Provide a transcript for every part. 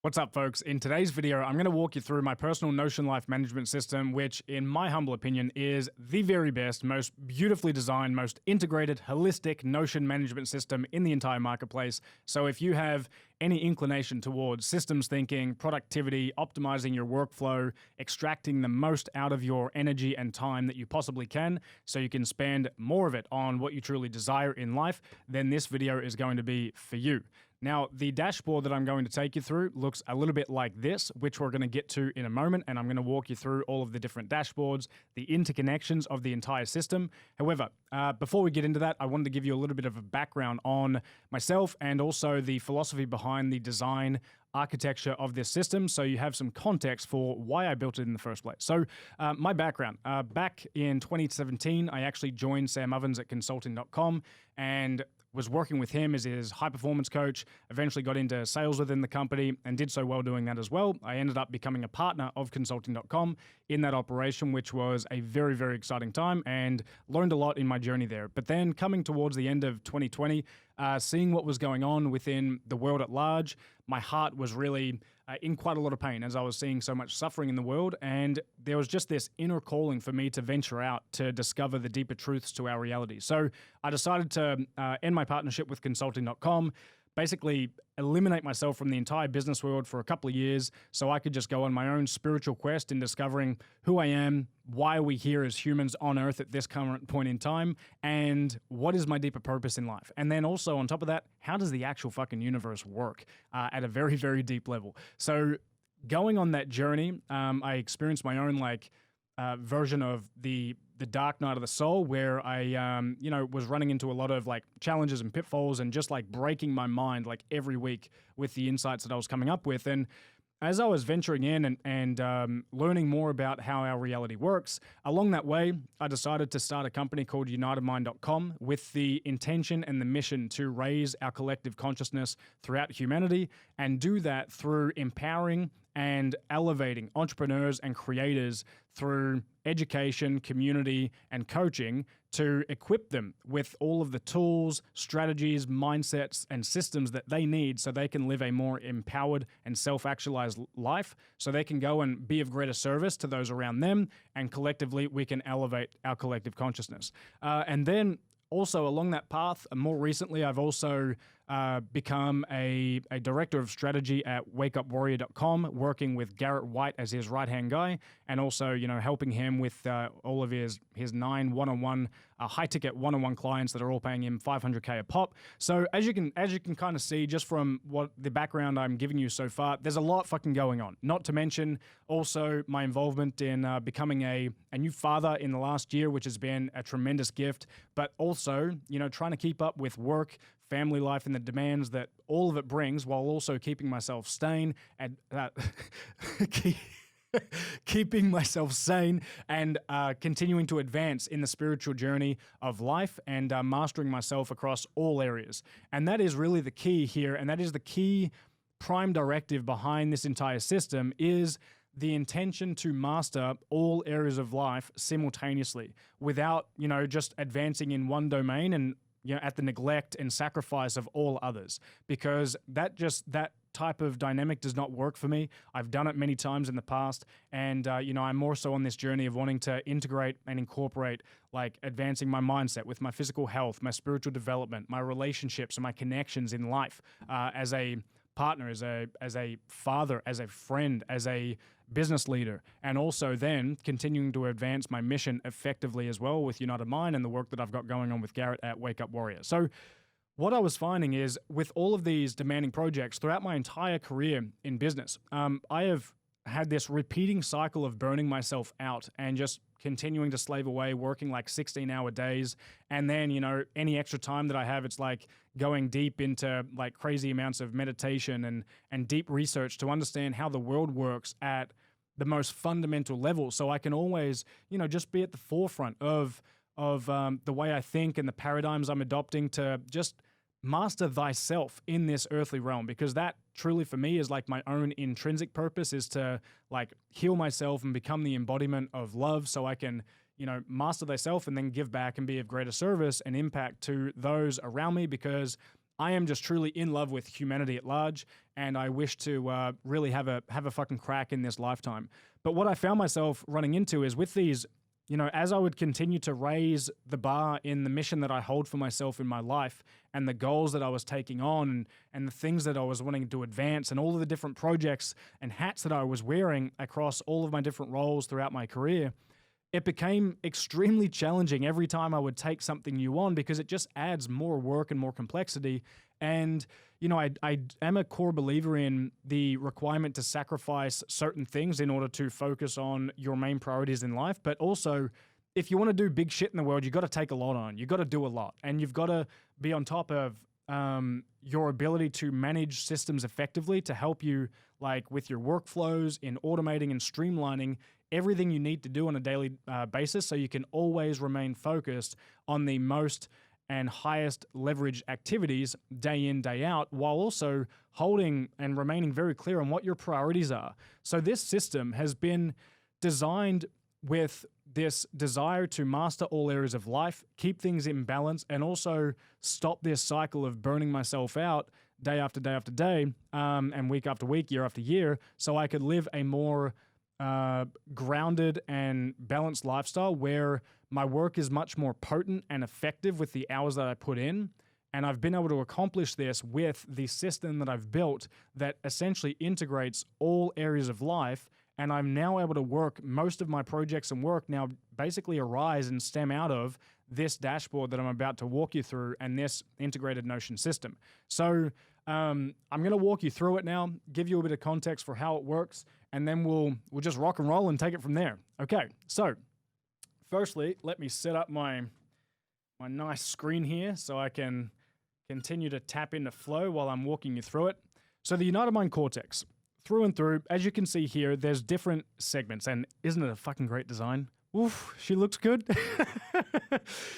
What's up, folks? In today's video, I'm going to walk you through my personal Notion life management system, which, in my humble opinion, is the very best, most beautifully designed, most integrated, holistic Notion management system in the entire marketplace. So if you have any inclination towards systems thinking, productivity, optimizing your workflow, extracting the most out of your energy and time that you possibly can, so you can spend more of it on what you truly desire in life, then this video is going to be for you. Now, the dashboard that I'm going to take you through looks a little bit like this, which we're going to get to in a moment, and I'm going to walk you through all of the different dashboards, the interconnections of the entire system. However, before we get into that, I wanted to give you a little bit of a background on myself and also the philosophy behind the design architecture of this system, so you have some context for why I built it in the first place. So my background, back in 2017, I actually joined Sam Ovens at Consulting.com and was working with him as his high-performance coach, eventually got into sales within the company and did so well doing that as well. I ended up becoming a partner of Consulting.com in that operation, which was a very, very exciting time and learned a lot in my journey there. But then coming towards the end of 2020, seeing what was going on within the world at large, my heart was really in quite a lot of pain as I was seeing so much suffering in the world. And there was just this inner calling for me to venture out to discover the deeper truths to our reality. So I decided to end my partnership with Consulting.com, basically eliminate myself from the entire business world for a couple of years so I could just go on my own spiritual quest in discovering who I am, why are we here as humans on Earth at this current point in time, and what is my deeper purpose in life. And then also on top of that, how does the actual fucking universe work at a very, very deep level? So going on that journey, I experienced my own version of the dark night of the soul, where I, was running into a lot of challenges and pitfalls and just breaking my mind every week with the insights that I was coming up with. And as I was venturing in and learning more about how our reality works, along that way, I decided to start a company called UnitedMind.com with the intention and the mission to raise our collective consciousness throughout humanity and do that through empowering and elevating entrepreneurs and creators through education, community, and coaching to equip them with all of the tools, strategies, mindsets, and systems that they need so they can live a more empowered and self-actualized life, so they can go and be of greater service to those around them, and collectively we can elevate our collective consciousness. And then also along that path, more recently, I've also become a director of strategy at wakeupwarrior.com, working with Garrett White as his right-hand guy, and also, helping him with all of his 9 one-on-one, high-ticket one-on-one clients that are all paying him $500K a pop. So as you can kind of see just from what the background I'm giving you so far, there's a lot fucking going on. Not to mention also my involvement in becoming a new father in the last year, which has been a tremendous gift, but also, trying to keep up with work, family life, and the demands that all of it brings, while also keeping myself sane and keeping myself sane and continuing to advance in the spiritual journey of life and mastering myself across all areas. And that is really the key here, and that is the key prime directive behind this entire system, is the intention to master all areas of life simultaneously without, just advancing in one domain and at the neglect and sacrifice of all others, because that type of dynamic does not work for me. I've done it many times in the past, and I'm more so on this journey of wanting to integrate and incorporate advancing my mindset with my physical health, my spiritual development, my relationships, and my connections in life, as a partner, as a father, as a friend, as a business leader, and also then continuing to advance my mission effectively as well with United Mind and the work that I've got going on with Garrett at Wake Up Warrior. So what I was finding is, with all of these demanding projects throughout my entire career in business, I have had this repeating cycle of burning myself out and just continuing to slave away, working 16-hour days. And then, any extra time that I have, it's going deep into crazy amounts of meditation and deep research to understand how the world works at the most fundamental level. So I can always, just be at the forefront of the way I think and the paradigms I'm adopting to just master thyself in this earthly realm, because that truly for me is my own intrinsic purpose, is to heal myself and become the embodiment of love, so I can master thyself and then give back and be of greater service and impact to those around me, because I am just truly in love with humanity at large, and I wish to really have a fucking crack in this lifetime. But what I found myself running into is with these, as I would continue to raise the bar in the mission that I hold for myself in my life and the goals that I was taking on and the things that I was wanting to advance and all of the different projects and hats that I was wearing across all of my different roles throughout my career, it became extremely challenging every time I would take something new on because it just adds more work and more complexity. And, I am a core believer in the requirement to sacrifice certain things in order to focus on your main priorities in life. But also, if you want to do big shit in the world, you got to take a lot on. You got to do a lot. And you've got to be on top of your ability to manage systems effectively to help you, like with your workflows, in automating and streamlining everything you need to do on a daily basis so you can always remain focused on the most and highest leverage activities day in, day out, while also holding and remaining very clear on what your priorities are. So this system has been designed with this desire to master all areas of life, keep things in balance, and also stop this cycle of burning myself out day after day after day, and week after week, year after year, so I could live a more grounded and balanced lifestyle where my work is much more potent and effective with the hours that I put in. And I've been able to accomplish this with the system that I've built that essentially integrates all areas of life. And I'm now able to work, most of my projects and work now basically arise and stem out of this dashboard that I'm about to walk you through and this integrated Notion system. So I'm going to walk you through it now, give you a bit of context for how it works, and then we'll just rock and roll and take it from there. Okay, so firstly, let me set up my nice screen here so I can continue to tap into flow while I'm walking you through it. So the United Mind Cortex, through and through, as you can see here, there's different segments, and isn't it a fucking great design? Oof, she looks good.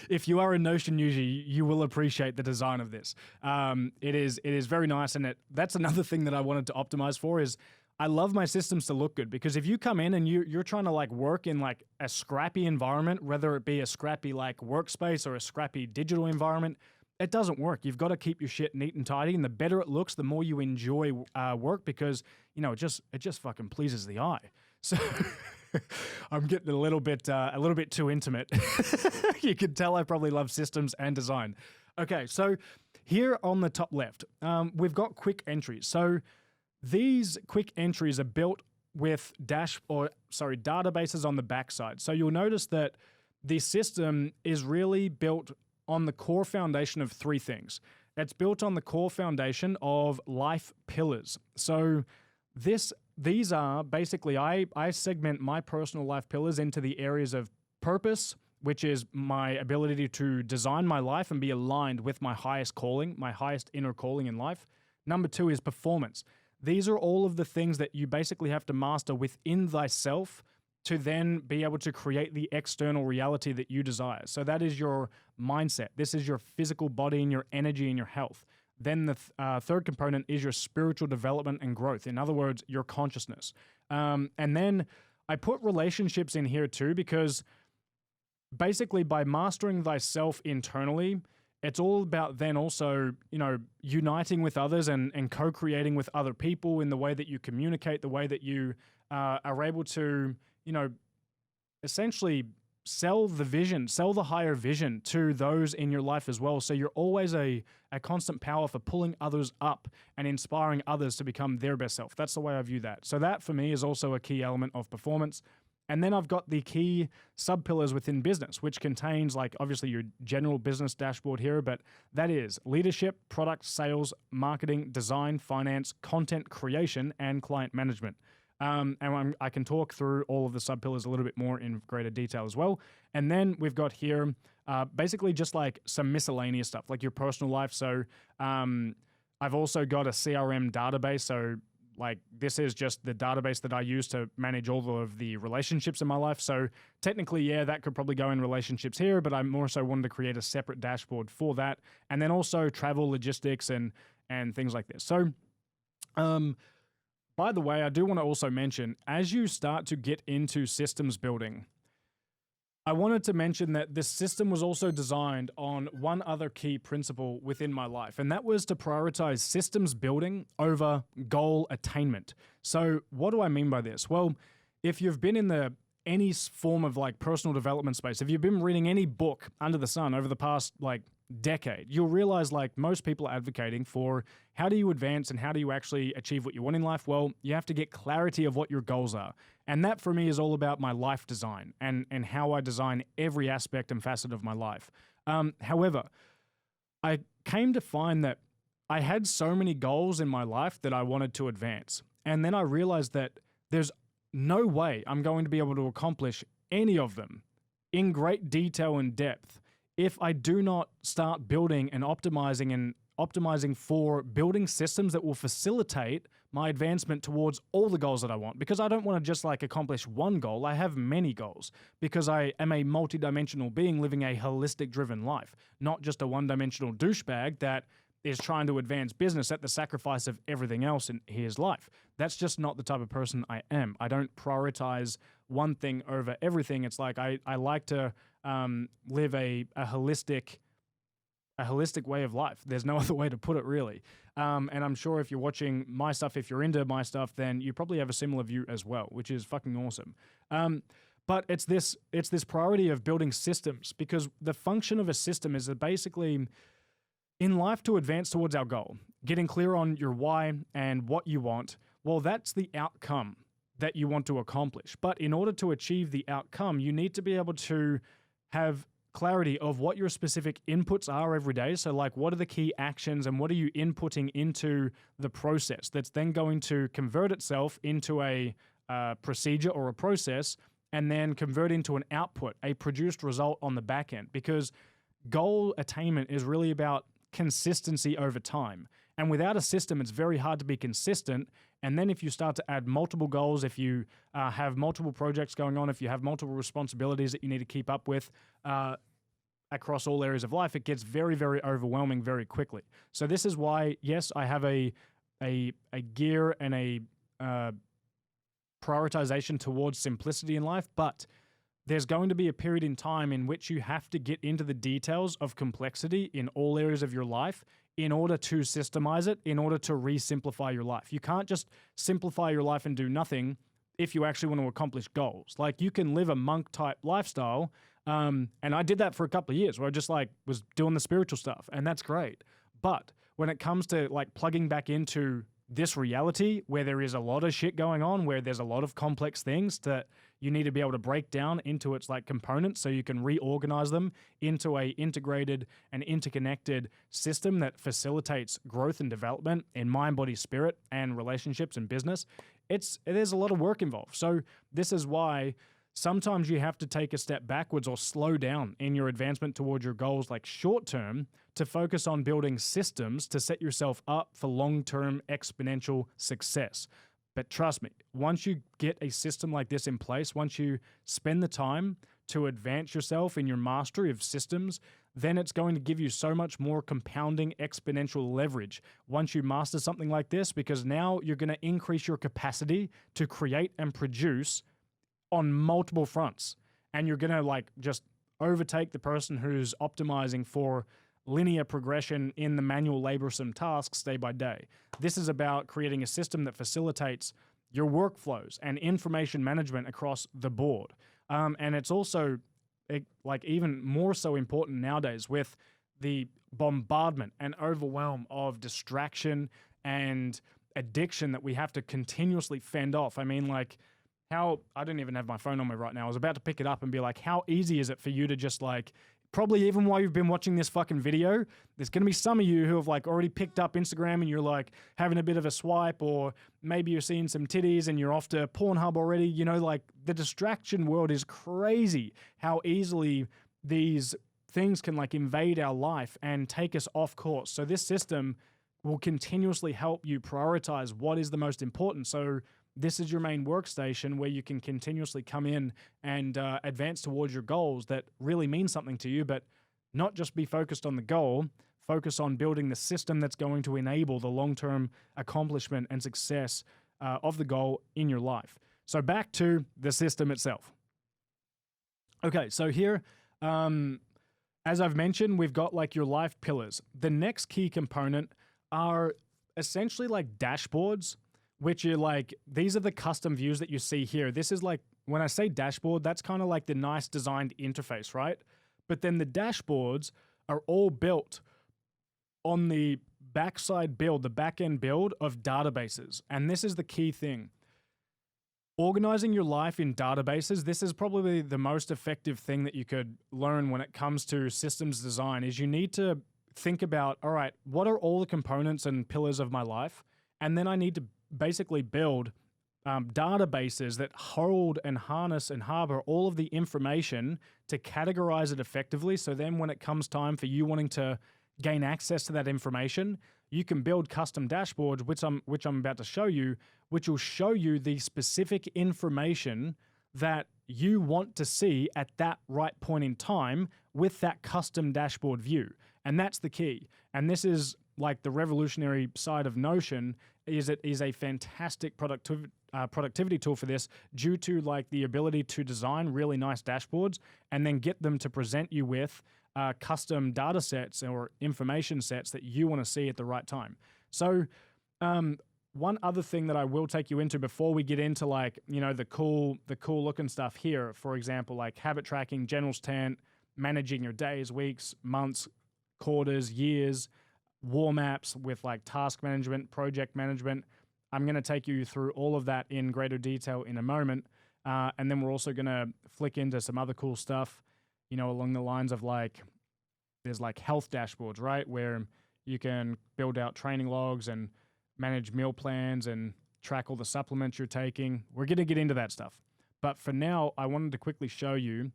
If you are a Notion user, you will appreciate the design of this. It is very nice, and that's another thing that I wanted to optimize for is I love my systems to look good, because if you come in and you're trying to like work in like a scrappy environment, whether it be a scrappy like workspace or a scrappy digital environment, it doesn't work. You've got to keep your shit neat and tidy, and the better it looks, the more you enjoy work, because it just fucking pleases the eye. So I'm getting a little bit too intimate. You can tell I probably love systems and design. Okay, so here on the top left, we've got quick entries. So these quick entries are built with databases on the backside. So you'll notice that the system is really built on the core foundation of three things. It's built on the core foundation of life pillars. So these are basically, I segment my personal life pillars into the areas of purpose, which is my ability to design my life and be aligned with my highest calling, my highest inner calling in life. Number 2 is performance. These are all of the things that you basically have to master within thyself to then be able to create the external reality that you desire. So that is your mindset. This is your physical body and your energy and your health. Then the third component is your spiritual development and growth. In other words, your consciousness. And then I put relationships in here too, because basically by mastering thyself internally, it's all about then also, uniting with others and co-creating with other people in the way that you communicate, the way that you are able to, essentially sell the higher vision to those in your life as well. So you're always a constant power for pulling others up and inspiring others to become their best self. That's the way I view that. So that for me is also a key element of performance. And then I've got the key sub-pillars within business, which contains like obviously your general business dashboard here, but that is leadership, product, sales, marketing, design, finance, content creation, and client management. And I can talk through all of the sub-pillars a little bit more in greater detail as well. And then we've got here basically just like some miscellaneous stuff, like your personal life. So I've also got a CRM database. So like this is just the database that I use to manage all of the relationships in my life. So technically, yeah, that could probably go in relationships here, but I more so wanted to create a separate dashboard for that. And then also travel, logistics, and things like this. So by the way, I do want to also mention, as you start to get into systems building, I wanted to mention that this system was also designed on one other key principle within my life, and that was to prioritize systems building over goal attainment. So what do I mean by this? Well, if you've been in any form of like personal development space, if you've been reading any book under the sun over the past like decade, you'll realize like most people are advocating for how do you advance and how do you actually achieve what you want in life? Well, you have to get clarity of what your goals are. And that for me is all about my life design and how I design every aspect and facet of my life. However, I came to find that I had so many goals in my life that I wanted to advance. And then I realized that there's no way I'm going to be able to accomplish any of them in great detail and depth if I do not start building and optimizing for building systems that will facilitate my advancement towards all the goals that I want. Because I don't want to just like accomplish one goal. I have many goals because I am a multidimensional being living a holistic driven life, not just a one-dimensional douchebag that is trying to advance business at the sacrifice of everything else in his life. That's just not the type of person I am. I don't prioritize one thing over everything. It's like I like to live a holistic way of life. There's no other way to put it, really. And I'm sure if you're watching my stuff, if you're into my stuff, then you probably have a similar view as well, which is fucking awesome. But it's this priority of building systems, because the function of a system is that basically in life to advance towards our goal, getting clear on your why and what you want, well, that's the outcome that you want to accomplish. But in order to achieve the outcome, you need to be able to have clarity of what your specific inputs are every day. So like, what are the key actions and what are you inputting into the process that's then going to convert itself into a procedure or a process and then convert into an output, a produced result on the back end. Because goal attainment is really about consistency over time. And without a system, it's very hard to be consistent. And then if you start to add multiple goals, if you have multiple projects going on, if you have multiple responsibilities that you need to keep up with across all areas of life, it gets very, very overwhelming very quickly. So this is why, yes, I have a gear and a prioritization towards simplicity in life, but there's going to be a period in time in which you have to get into the details of complexity in all areas of your life in order to systemize it, in order to re-simplify your life. You can't just simplify your life and do nothing if you actually want to accomplish goals. Like, you can live a monk-type lifestyle, and I did that for a couple of years where I just like was doing the spiritual stuff, and that's great. But when it comes to like plugging back into this reality where there is a lot of shit going on, where there's a lot of complex things that you need to be able to break down into its like components so you can reorganize them into a integrated and interconnected system that facilitates growth and development in mind, body, spirit, and relationships and business. There's a lot of work involved. So this is why sometimes you have to take a step backwards or slow down in your advancement towards your goals, like short term, to focus on building systems to set yourself up for long-term exponential success. But trust me, once you get a system like this in place, once you spend the time to advance yourself in your mastery of systems, then it's going to give you so much more compounding exponential leverage once you master something like this, because now you're going to increase your capacity to create and produce on multiple fronts. And you're going to like just overtake the person who's optimizing for linear progression in the manual laborsome tasks day by day. This is about creating a system that facilitates your workflows and information management across the board. And it's also like even more so important nowadays with the bombardment and overwhelm of distraction and addiction that we have to continuously fend off. I mean, like, I don't even have my phone on me right now. I was about to pick it up and be like, how easy is it for you to just like, probably even while you've been watching this fucking video, there's going to be some of you who have like already picked up Instagram and you're like having a bit of a swipe, or maybe you're seeing some titties and you're off to Pornhub already. You know, like the distraction world is crazy how easily these things can like invade our life and take us off course. So this system will continuously help you prioritize what is the most important. So this is your main workstation where you can continuously come in and advance towards your goals that really mean something to you, but not just be focused on the goal, focus on building the system that's going to enable the long-term accomplishment and success of the goal in your life. So back to the system itself. Okay, so here, as I've mentioned, we've got like your life pillars. The next key component are essentially like dashboards, which are like, these are the custom views that you see here. This is like, when I say dashboard, that's kind of like the nice designed interface, right? But then the dashboards are all built on the backside build, the back end build of databases. And this is the key thing. Organizing your life in databases, this is probably the most effective thing that you could learn when it comes to systems design, is you need to think about, all right, what are all the components and pillars of my life? And then I need to basically build databases that hold and harness and harbor all of the information to categorize it effectively. So then when it comes time for you wanting to gain access to that information, you can build custom dashboards, which I'm about to show you, which will show you the specific information that you want to see at that right point in time with that custom dashboard view. And that's the key. And this is like the revolutionary side of Notion, is it is a fantastic productivity tool for this, due to like the ability to design really nice dashboards and then get them to present you with custom data sets or information sets that you want to see at the right time. So one other thing that I will take you into before we get into like, you know, the cool looking stuff here, for example, like habit tracking, general's tent, managing your days, weeks, months, quarters, years, war maps with like task management, project management. I'm going to take you through all of that in greater detail in a moment. And then we're also going to flick into some other cool stuff, you know, along the lines of like, there's like health dashboards, right? Where you can build out training logs and manage meal plans and track all the supplements you're taking. We're going to get into that stuff. But for now, I wanted to quickly show you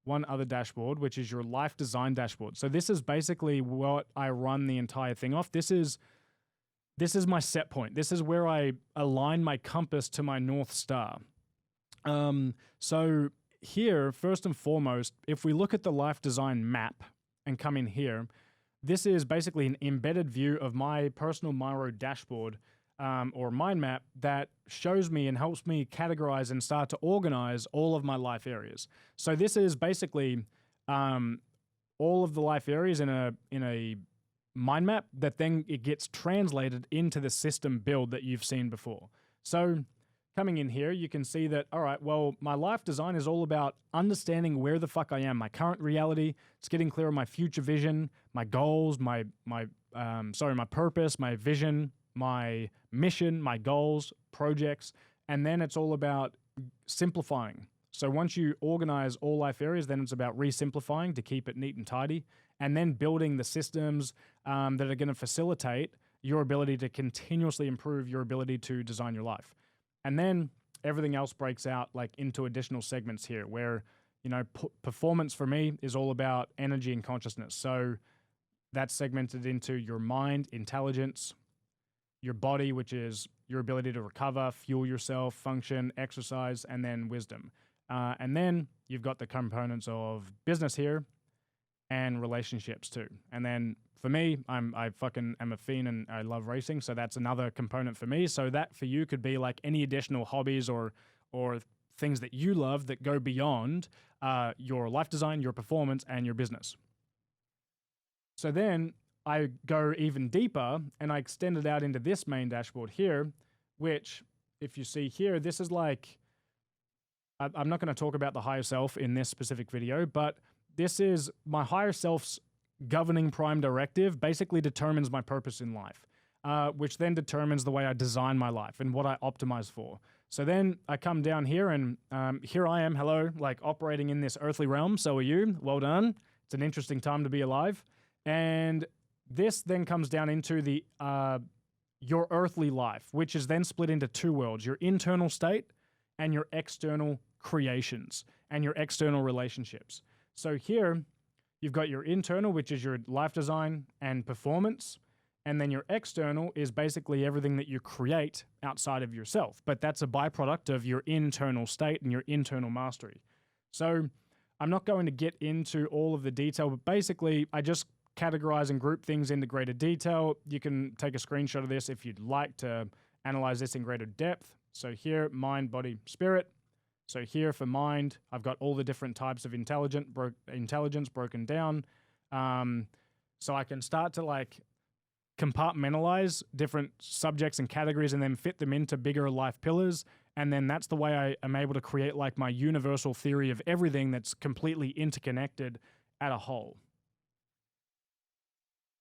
one other dashboard, which is your life design dashboard. So this is basically what I run the entire thing off. This is my set point. This is where I align my compass to my North Star. So here, first and foremost, if we look at the life design map and come in here, this is basically an embedded view of my personal Miro dashboard or mind map that shows me and helps me categorize and start to organize all of my life areas. So this is basically all of the life areas in a mind map that then it gets translated into the system build that you've seen before. So coming in here, you can see that, all right, well, my life design is all about understanding where the fuck I am, my current reality. It's getting clear on my future vision, my goals, my purpose, my vision, my mission, my goals, projects, and then it's all about simplifying. So once you organize all life areas, then it's about re-simplifying to keep it neat and tidy, and then building the systems that are going to facilitate your ability to continuously improve your ability to design your life. And then everything else breaks out like into additional segments here where, you know, performance for me is all about energy and consciousness. So that's segmented into your mind, intelligence, your body, which is your ability to recover, fuel yourself, function, exercise, and then wisdom. And then you've got the components of business here and relationships too. And then for me, I fucking am a fiend and I love racing, so that's another component for me. So that for you could be like any additional hobbies or things that you love that go beyond your life design, your performance, and your business. So then I go even deeper and I extend it out into this main dashboard here, which if you see here, this is like, I'm not going to talk about the higher self in this specific video, but this is my higher self's governing prime directive, basically determines my purpose in life, which then determines the way I design my life and what I optimize for. So then I come down here and here I am, hello, like operating in this earthly realm. So are you. Well done. It's an interesting time to be alive. And this then comes down into the your earthly life, which is then split into two worlds, your internal state and your external creations and your external relationships. So here you've got your internal, which is your life design and performance. And then your external is basically everything that you create outside of yourself. But that's a byproduct of your internal state and your internal mastery. So I'm not going to get into all of the detail, but basically I just categorize and group things into greater detail. You can take a screenshot of this if you'd like to analyze this in greater depth. So here, mind, body, spirit. So here for mind, I've got all the different types of intelligence broken down. So I can start to like compartmentalize different subjects and categories and then fit them into bigger life pillars. And then that's the way I am able to create like my universal theory of everything that's completely interconnected at a whole.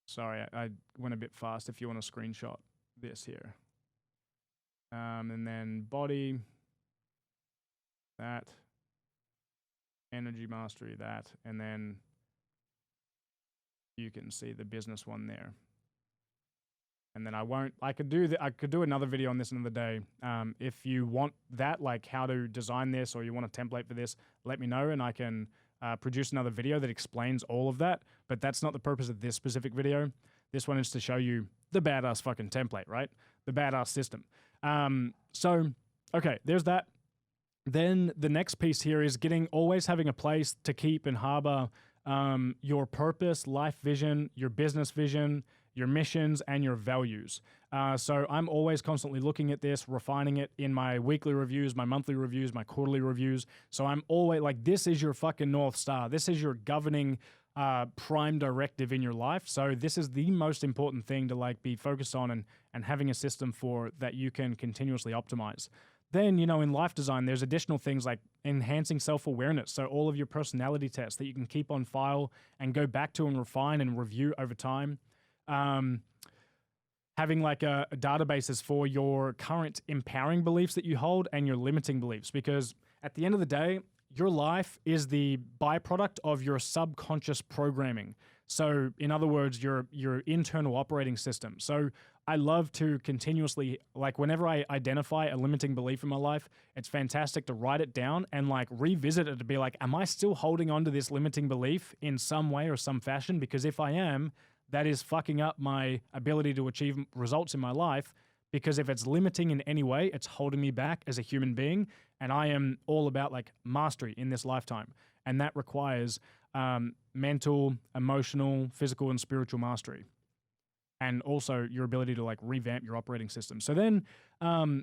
Sorry, I went a bit fast if you want to screenshot this here. And then body, that, energy mastery, that, and then you can see the business one there. And then I could do another video on this another day. If you want that, like how to design this, or you want a template for this, let me know and I can produce another video that explains all of that. But that's not the purpose of this specific video. This one is to show you the badass fucking template, right? The badass system. So, okay, there's that. Then the next piece here is always having a place to keep and harbor your purpose, life vision, your business vision, your missions, and your values. So I'm always constantly looking at this, refining it in my weekly reviews, my monthly reviews, my quarterly reviews. So I'm always like, this is your fucking North Star. This is your governing prime directive in your life. So this is the most important thing to like be focused on and having a system for that you can continuously optimize. Then, you know, in life design, there's additional things like enhancing self-awareness. So all of your personality tests that you can keep on file and go back to and refine and review over time. Having like a databases for your current empowering beliefs that you hold and your limiting beliefs, because at the end of the day, your life is the byproduct of your subconscious programming. So in other words, your internal operating system. So I love to continuously, like whenever I identify a limiting belief in my life, it's fantastic to write it down and like revisit it to be like, am I still holding on to this limiting belief in some way or some fashion? Because if I am, that is fucking up my ability to achieve results in my life, because if it's limiting in any way, it's holding me back as a human being. And I am all about like mastery in this lifetime. And that requires mental, emotional, physical, and spiritual mastery. And also your ability to like revamp your operating system. So then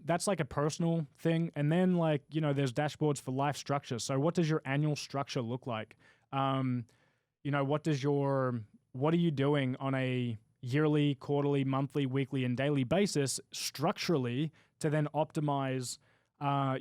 that's like a personal thing. And then like, you know, there's dashboards for life structure. So what does your annual structure look like? You know, what are you doing on a yearly, quarterly, monthly, weekly, and daily basis structurally to then optimize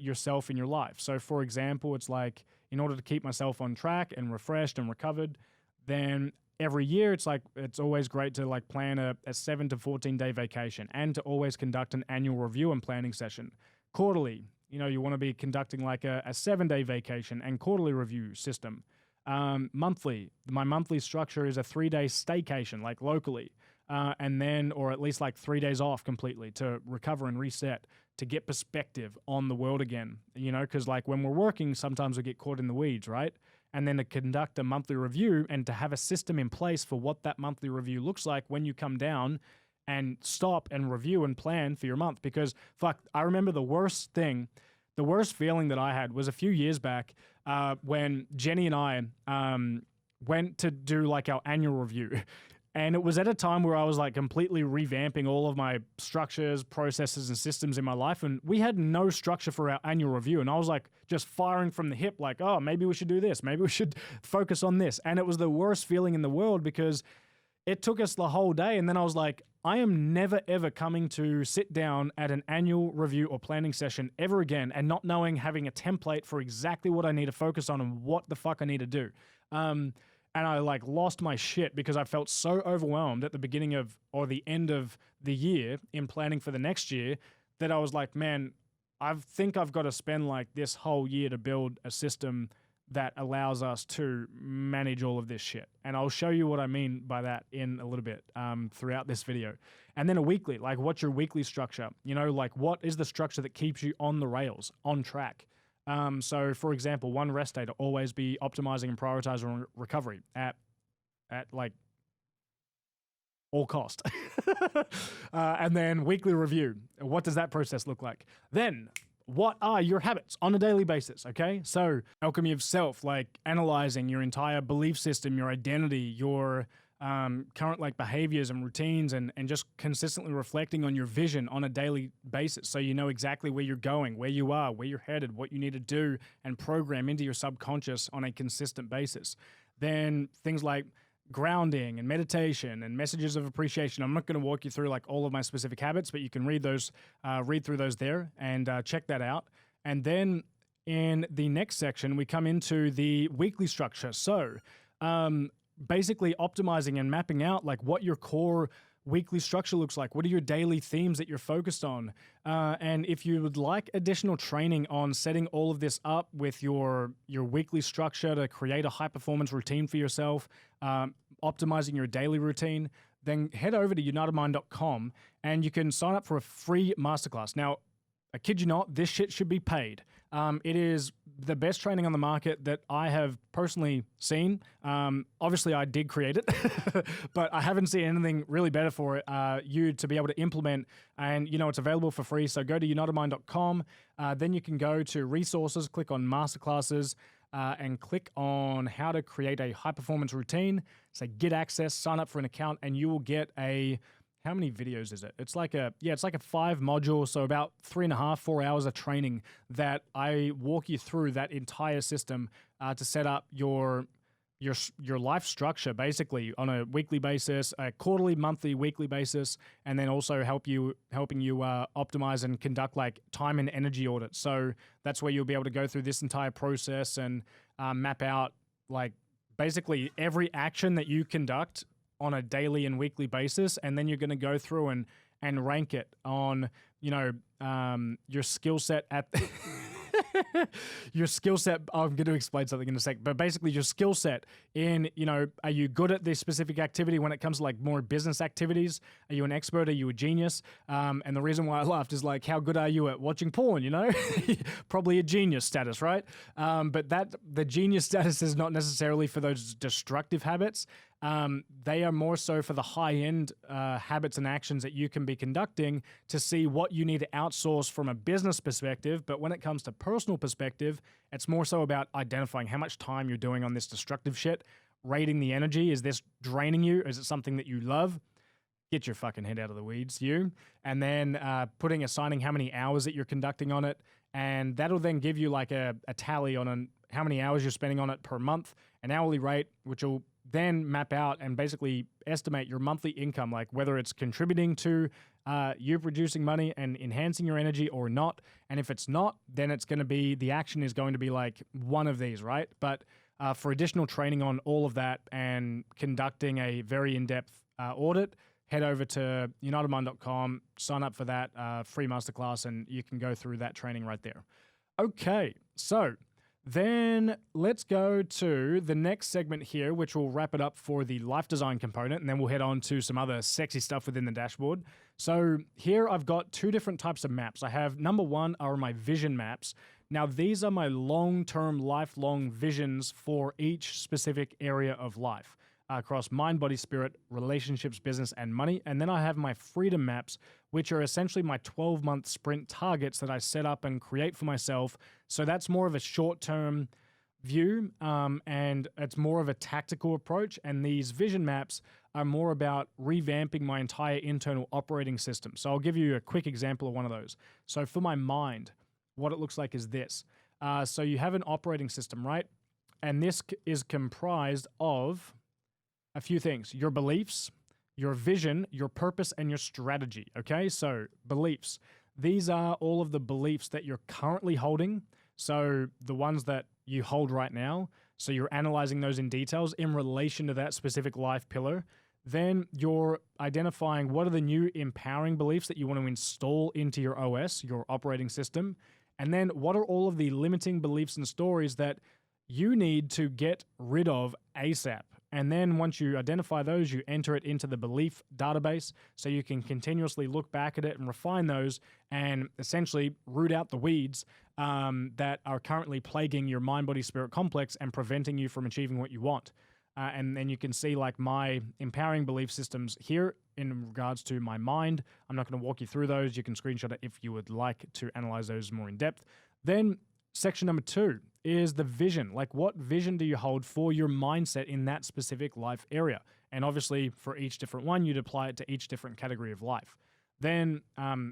yourself in your life? So for example, it's like, in order to keep myself on track and refreshed and recovered, then every year it's like, it's always great to like plan a 7 to 14 day vacation and to always conduct an annual review and planning session. Quarterly, you know, you want to be conducting like a 7-day vacation and quarterly review system. Monthly, my monthly structure is a 3-day staycation, like locally, and then, or at least like 3 days off completely to recover and reset, to get perspective on the world again, you know, because like when we're working, sometimes we get caught in the weeds, right? And then to conduct a monthly review and to have a system in place for what that monthly review looks like when you come down and stop and review and plan for your month. Because fuck, I remember the worst feeling that I had was a few years back when Jenny and I went to do like our annual review. And it was at a time where I was like completely revamping all of my structures, processes, and systems in my life. And we had no structure for our annual review. And I was like just firing from the hip, like, oh, maybe we should do this. Maybe we should focus on this. And it was the worst feeling in the world because it took us the whole day. And then I was like, I am never, ever coming to sit down at an annual review or planning session ever again and not knowing, having a template for exactly what I need to focus on and what the fuck I need to do. And I like lost my shit because I felt so overwhelmed at the beginning of, or the end of the year in planning for the next year, that I was like, man, I think I've got to spend like this whole year to build a system that allows us to manage all of this shit. And I'll show you what I mean by that in a little bit throughout this video. And then a weekly, like what's your weekly structure? You know, like what is the structure that keeps you on the rails, on track? So for example, one rest day to always be optimizing and prioritizing recovery at like all cost. And then weekly review. What does that process look like? Then what are your habits on a daily basis? Okay. So alchemy of self, like analyzing your entire belief system, your identity, your current like behaviors and routines, and just consistently reflecting on your vision on a daily basis, so you know exactly where you're going, where you are, where you're headed, what you need to do, and program into your subconscious on a consistent basis. Then things like grounding and meditation and messages of appreciation. I'm not going to walk you through like all of my specific habits, but you can read through those there and check that out. And then in the next section, we come into the weekly structure. So basically optimizing and mapping out like what your core weekly structure looks like. What are your daily themes that you're focused on? And if you would like additional training on setting all of this up with your weekly structure to create a high performance routine for yourself, optimizing your daily routine, then head over to unitedmind.com and you can sign up for a free masterclass. Now, I kid you not, this shit should be paid. It is the best training on the market that I have personally seen. Obviously, I did create it, but I haven't seen anything really better for you to be able to implement. And, it's available for free. So go to unitedmind.com. Then you can go to resources, click on masterclasses, and click on how to create a high-performance routine. Say get access, sign up for an account, and you will get how many videos is it? It's like a 5 module, so about 3.5, 4 hours of training that I walk you through that entire system to set up your life structure basically on a weekly basis, a quarterly, monthly, weekly basis, and then also helping you optimize and conduct like time and energy audits. So that's where you'll be able to go through this entire process and map out like basically every action that you conduct on a daily and weekly basis, and then you're going to go through and rank it on your skill set at your skill set. I'm going to explain something in a sec, but basically your skill set in, are you good at this specific activity when it comes to like more business activities? Are you an expert? Are you a genius? And the reason why I laughed is like, how good are you at watching porn? Probably a genius status, right? But the genius status is not necessarily for those destructive habits. They are more so for the high-end habits and actions that you can be conducting to see what you need to outsource from a business perspective. But when it comes to personal perspective, it's more so about identifying how much time you're doing on this destructive shit, rating the energy. Is this draining you? Is it something that you love? Get your fucking head out of the weeds, you. And then assigning how many hours that you're conducting on it. And that'll then give you like a tally on how many hours you're spending on it per month, an hourly rate, which will then map out and basically estimate your monthly income, like whether it's contributing to you producing money and enhancing your energy or not. And if it's not, then the action is going to be like one of these, right? But for additional training on all of that and conducting a very in-depth audit, head over to unitedmind.com, sign up for that free masterclass, and you can go through that training right there. Okay, so then let's go to the next segment here, which will wrap it up for the life design component, and then we'll head on to some other sexy stuff within the dashboard. So here I've got 2 different types of maps. I have number 1 are my vision maps. Now these are my long-term, lifelong visions for each specific area of life across mind, body, spirit, relationships, business, and money. And then I have my freedom maps, which are essentially my 12-month sprint targets that I set up and create for myself. So that's more of a short-term view, and it's more of a tactical approach. And these vision maps are more about revamping my entire internal operating system. So I'll give you a quick example of one of those. So for my mind, what it looks like is this. So you have an operating system, right? And this is comprised of a few things: your beliefs, your vision, your purpose, and your strategy. Okay, so beliefs. These are all of the beliefs that you're currently holding. So the ones that you hold right now. So you're analyzing those in details in relation to that specific life pillar. Then you're identifying what are the new empowering beliefs that you want to install into your OS, your operating system. And then what are all of the limiting beliefs and stories that you need to get rid of ASAP? And then once you identify those, you enter it into the belief database so you can continuously look back at it and refine those and essentially root out the weeds that are currently plaguing your mind, body, spirit complex and preventing you from achieving what you want. And then you can see like my empowering belief systems here in regards to my mind. I'm not going to walk you through those. You can screenshot it if you would like to analyze those more in depth. Then section number 2 is the vision. Like, what vision do you hold for your mindset in that specific life area? And obviously, for each different one, you'd apply it to each different category of life. Then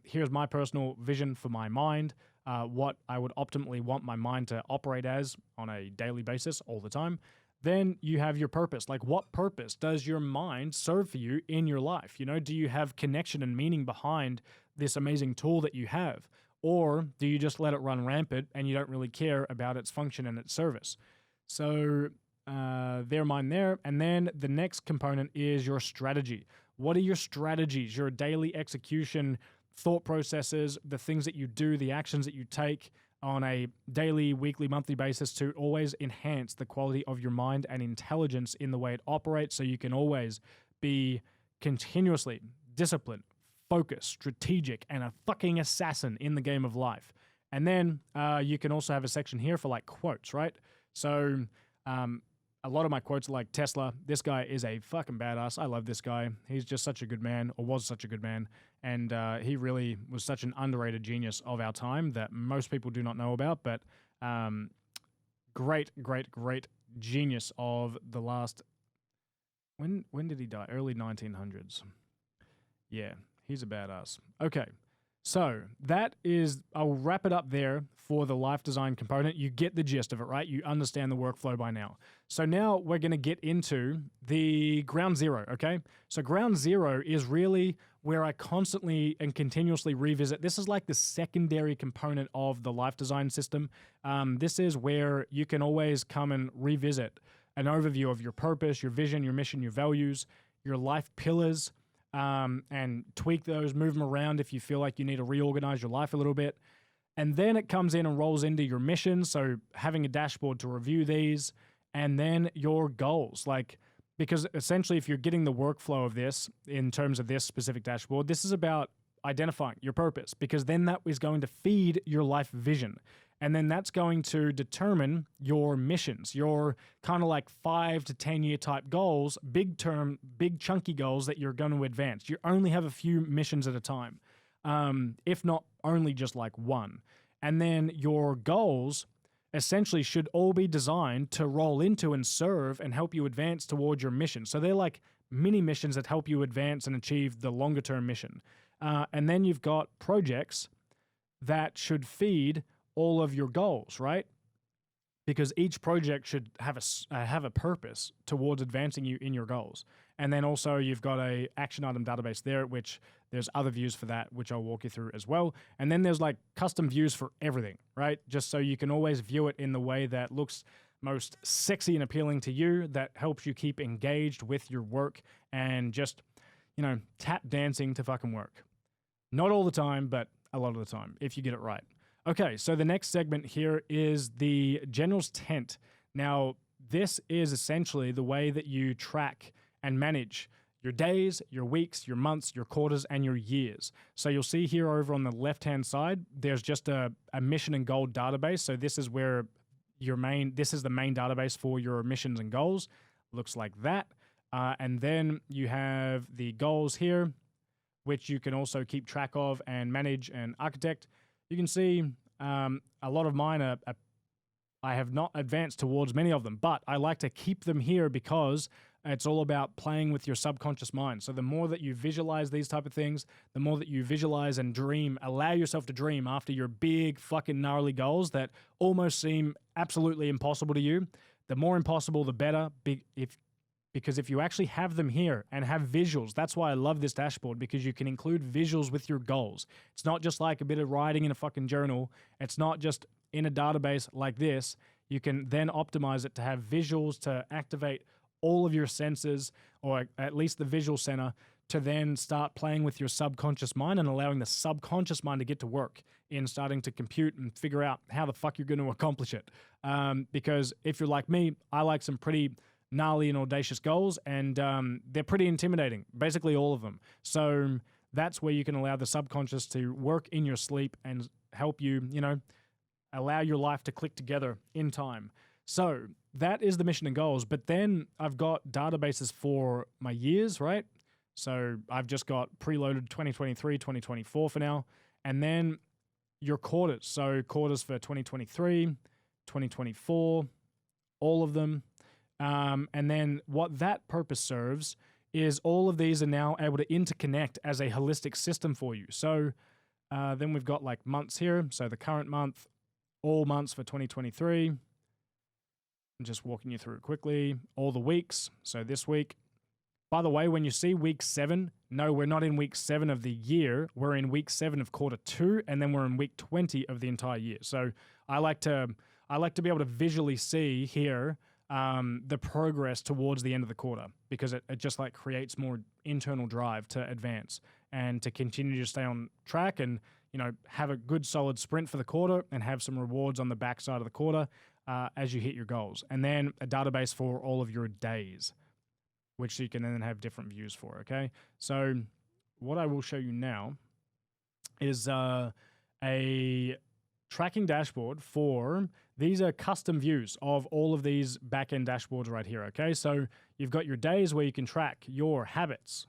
here's my personal vision for my mind, what I would optimally want my mind to operate as on a daily basis all the time. Then you have your purpose. Like, what purpose does your mind serve for you in your life? You know, do you have connection and meaning behind this amazing tool that you have? Or do you just let it run rampant and you don't really care about its function and its service? So they're mine there. And then the next component is your strategy. What are your strategies, your daily execution, thought processes, the things that you do, the actions that you take on a daily, weekly, monthly basis to always enhance the quality of your mind and intelligence in the way it operates, so you can always be continuously disciplined, focused, strategic, and a fucking assassin in the game of life. And then you can also have a section here for like quotes, right? So a lot of my quotes are like Tesla. This guy is a fucking badass. I love this guy. He's just such a good man, or was such a good man. And he really was such an underrated genius of our time that most people do not know about. But great genius of the last... When did he die? Early 1900s. Yeah, he's a badass. Okay. So that is, I'll wrap it up there for the life design component. You get the gist of it, right? You understand the workflow by now. So now we're going to get into the ground zero, okay? So ground zero is really where I constantly and continuously revisit. This is like the secondary component of the life design system. This is where you can always come and revisit an overview of your purpose, your vision, your mission, your values, your life pillars, and tweak those, move them around if you feel like you need to reorganize your life a little bit. And then it comes in and rolls into your mission, so having a dashboard to review these, and then your goals. Like, because essentially if you're getting the workflow of this in terms of this specific dashboard, this is about identifying your purpose, because then that is going to feed your life vision. And then that's going to determine your missions, your kind of like 5 to 10 year type goals, big term, big chunky goals that you're going to advance. You only have a few missions at a time, if not only just like one. And then your goals essentially should all be designed to roll into and serve and help you advance towards your mission. So they're like mini missions that help you advance and achieve the longer term mission. And then you've got projects that should feed all of your goals, right? Because each project should have a purpose towards advancing you in your goals. And then also you've got a action item database there, which there's other views for that, which I'll walk you through as well. And then there's like custom views for everything, right? Just so you can always view it in the way that looks most sexy and appealing to you, that helps you keep engaged with your work and just, you know, tap dancing to fucking work. Not all the time, but a lot of the time, if you get it right. Okay, so the next segment here is the General's Tent. Now, this is essentially the way that you track and manage your days, your weeks, your months, your quarters, and your years. So you'll see here over on the left-hand side, there's just a mission and goal database. So this is where this is the main database for your missions and goals. Looks like that. And then you have the goals here, which you can also keep track of and manage and architect. You can see a lot of mine I have not advanced towards many of them, but I like to keep them here because it's all about playing with your subconscious mind. So the more that you visualize these type of things, the more that you visualize and dream, allow yourself to dream after your big fucking gnarly goals that almost seem absolutely impossible to you. The more impossible, the better. Because if you actually have them here and have visuals, that's why I love this dashboard, because you can include visuals with your goals. It's not just like a bit of writing in a fucking journal. It's not just in a database like this. You can then optimize it to have visuals to activate all of your senses, or at least the visual center, to then start playing with your subconscious mind and allowing the subconscious mind to get to work in starting to compute and figure out how the fuck you're going to accomplish it. Because if you're like me, I like some pretty gnarly and audacious goals, and they're pretty intimidating, basically all of them. So that's where you can allow the subconscious to work in your sleep and help you, you know, allow your life to click together in time. So that is the mission and goals. But then I've got databases for my years, right? So I've just got preloaded 2023, 2024 for now. And then your quarters. So quarters for 2023, 2024, all of them. And then what that purpose serves is all of these are now able to interconnect as a holistic system for you. So then we've got like months here. So the current month, all months for 2023. I'm just walking you through it quickly. All the weeks. So this week. By the way, when you see week 7, no, we're not in week 7 of the year. We're in week 7 of quarter 2, and then we're in week 20 of the entire year. So I like to be able to visually see here the progress towards the end of the quarter, because it just like creates more internal drive to advance and to continue to stay on track and, you know, have a good solid sprint for the quarter and have some rewards on the backside of the quarter as you hit your goals. And then a database for all of your days, which you can then have different views for, okay? So what I will show you now is a tracking dashboard for, these are custom views of all of these back-end dashboards right here, okay? So you've got your days where you can track your habits,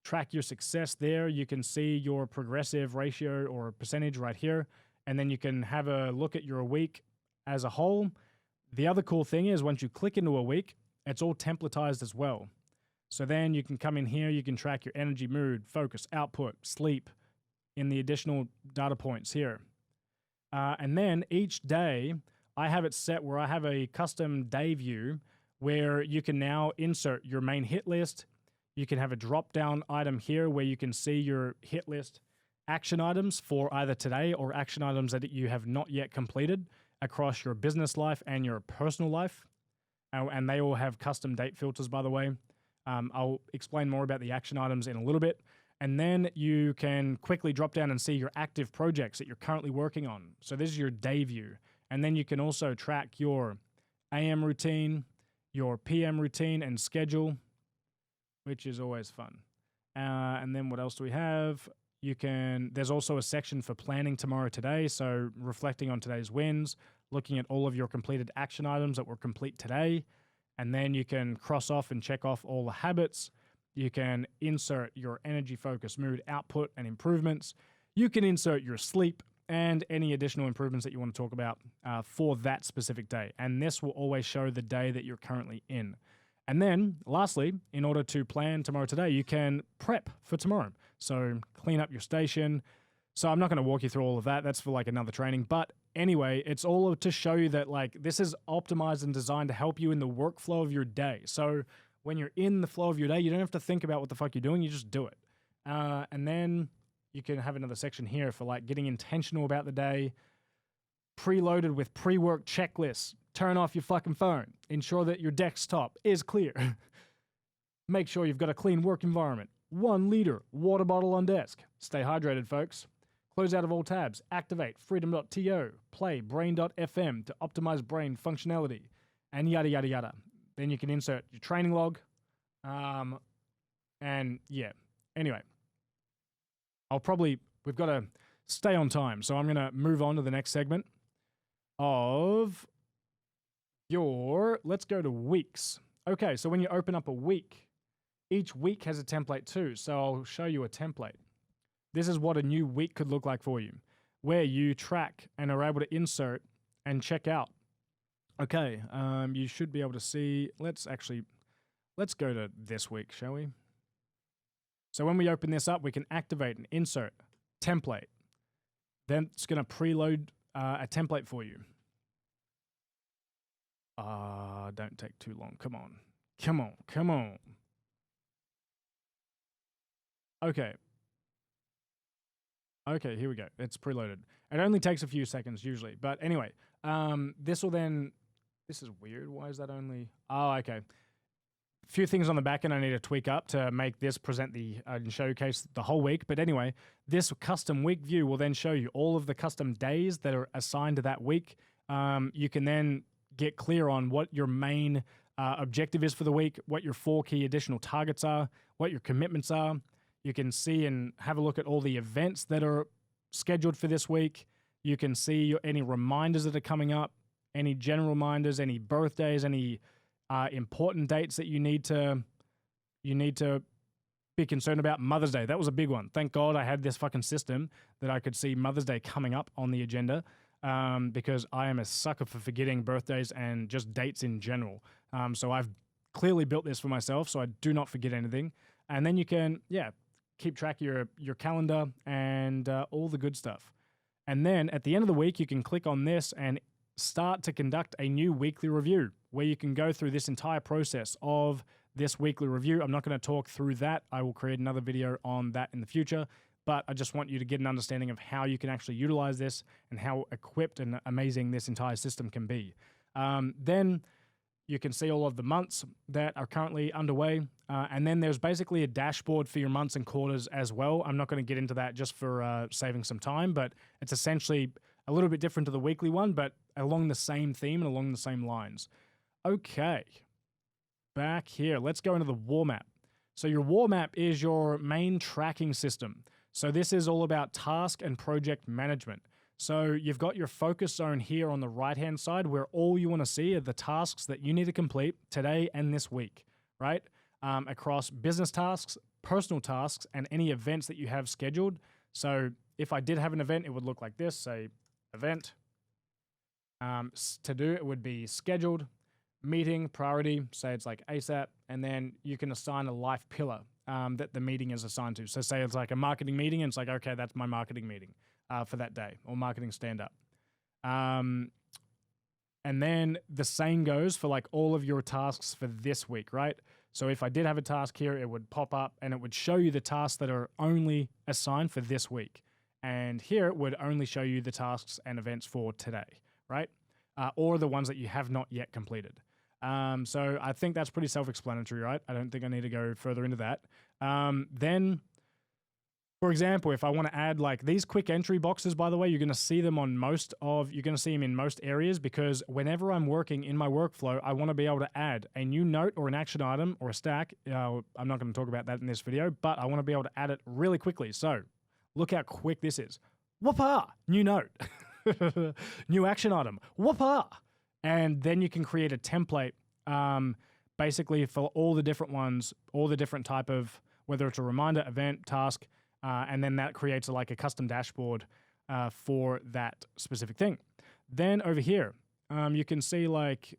track your success there. You can see your progressive ratio or percentage right here, and then you can have a look at your week as a whole. The other cool thing is once you click into a week, it's all templatized as well. So then you can come in here, you can track your energy, mood, focus, output, sleep in the additional data points here. And then each day, I have it set where I have a custom day view where you can now insert your main hit list. You can have a drop-down item here where you can see your hit list action items for either today or action items that you have not yet completed across your business life and your personal life. And they all have custom date filters, by the way. I'll explain more about the action items in a little bit. And then you can quickly drop down and see your active projects that you're currently working on. So this is your day view. And then you can also track your AM routine, your PM routine and schedule, which is always fun. And then what else do we have? There's also a section for planning tomorrow, today. So reflecting on today's wins, looking at all of your completed action items that were complete today. And then you can cross off and check off all the habits. You can insert your energy, focus, mood, output, and improvements. You can insert your sleep and any additional improvements that you want to talk about for that specific day. And this will always show the day that you're currently in. And then, lastly, in order to plan tomorrow today, you can prep for tomorrow. So clean up your station. So I'm not going to walk you through all of that. That's for like another training. But anyway, it's all to show you that like this is optimized and designed to help you in the workflow of your day. So when you're in the flow of your day, you don't have to think about what the fuck you're doing. You just do it. And then you can have another section here for like getting intentional about the day, preloaded with pre-work checklists. Turn off your fucking phone. Ensure that your desktop is clear. Make sure you've got a clean work environment. 1 liter water bottle on desk. Stay hydrated, folks. Close out of all tabs. Activate freedom.to. Play brain.fm to optimize brain functionality. And yada, yada, yada. Then you can insert your training log. And yeah. Anyway. We've got to stay on time. So I'm going to move on to the next segment of let's go to weeks. Okay, so when you open up a week, each week has a template too. So I'll show you a template. This is what a new week could look like for you, where you track and are able to insert and check out. Okay, you should be able to see, let's go to this week, shall we? So when we open this up, we can activate and insert template. Then it's going to preload a template for you. Don't take too long. Come on. Okay, here we go. It's preloaded. It only takes a few seconds usually. But anyway, this is weird. Why is that only... Oh, okay. A few things on the back end I need to tweak up to make this present and showcase the whole week. But anyway, this custom week view will then show you all of the custom days that are assigned to that week. You can then get clear on what your main objective is for the week, what your 4 key additional targets are, what your commitments are. You can see and have a look at all the events that are scheduled for this week. You can see any reminders that are coming up, any general reminders, any birthdays, any important dates that you need to be concerned about. Mother's Day, that was a big one. Thank God I had this fucking system that I could see Mother's Day coming up on the agenda. because I am a sucker for forgetting birthdays and just dates in general. So I've clearly built this for myself so I do not forget anything. And then you can, keep track of your calendar and all the good stuff. And then at the end of the week, you can click on this and start to conduct a new weekly review where you can go through this entire process of this weekly review. I'm not going to talk through that. I will create another video on that in the future, but I just want you to get an understanding of how you can actually utilize this and how equipped and amazing this entire system can be. Then you can see all of the months that are currently underway. And then there's basically a dashboard for your months and quarters as well. I'm not going to get into that just for saving some time, but it's essentially a little bit different to the weekly one, but along the same theme and along the same lines. Okay, back here, let's go into the war map. So your war map is your main tracking system. So this is all about task and project management. So you've got your focus zone here on the right-hand side where all you want to see are the tasks that you need to complete today and this week, right? Across business tasks, personal tasks, and any events that you have scheduled. So if I did have an event, it would look like this, say event. To do, it would be scheduled, meeting, priority, say it's like ASAP, and then you can assign a life pillar that the meeting is assigned to. So say it's like a marketing meeting, and it's like, okay, that's my marketing meeting for that day, or marketing stand-up. And then the same goes for like all of your tasks for this week, right? So if I did have a task here, it would pop up and it would show you the tasks that are only assigned for this week. And here it would only show you the tasks and events for today, right? Or the ones that you have not yet completed. So I think that's pretty self-explanatory, right? I don't think I need to go further into that. Then, for example, if I want to add like these quick entry boxes, by the way, you're going to see them on you're going to see them in most areas, because whenever I'm working in my workflow, I want to be able to add a new note or an action item or a stack. I'm not going to talk about that in this video, but I want to be able to add it really quickly. So look how quick this is. Whoopah! New note. New action item. Whoopah! And then you can create a template basically for all the different ones, all the different type of, whether it's a reminder, event, task, and then that creates like a custom dashboard for that specific thing. Then over here, you can see like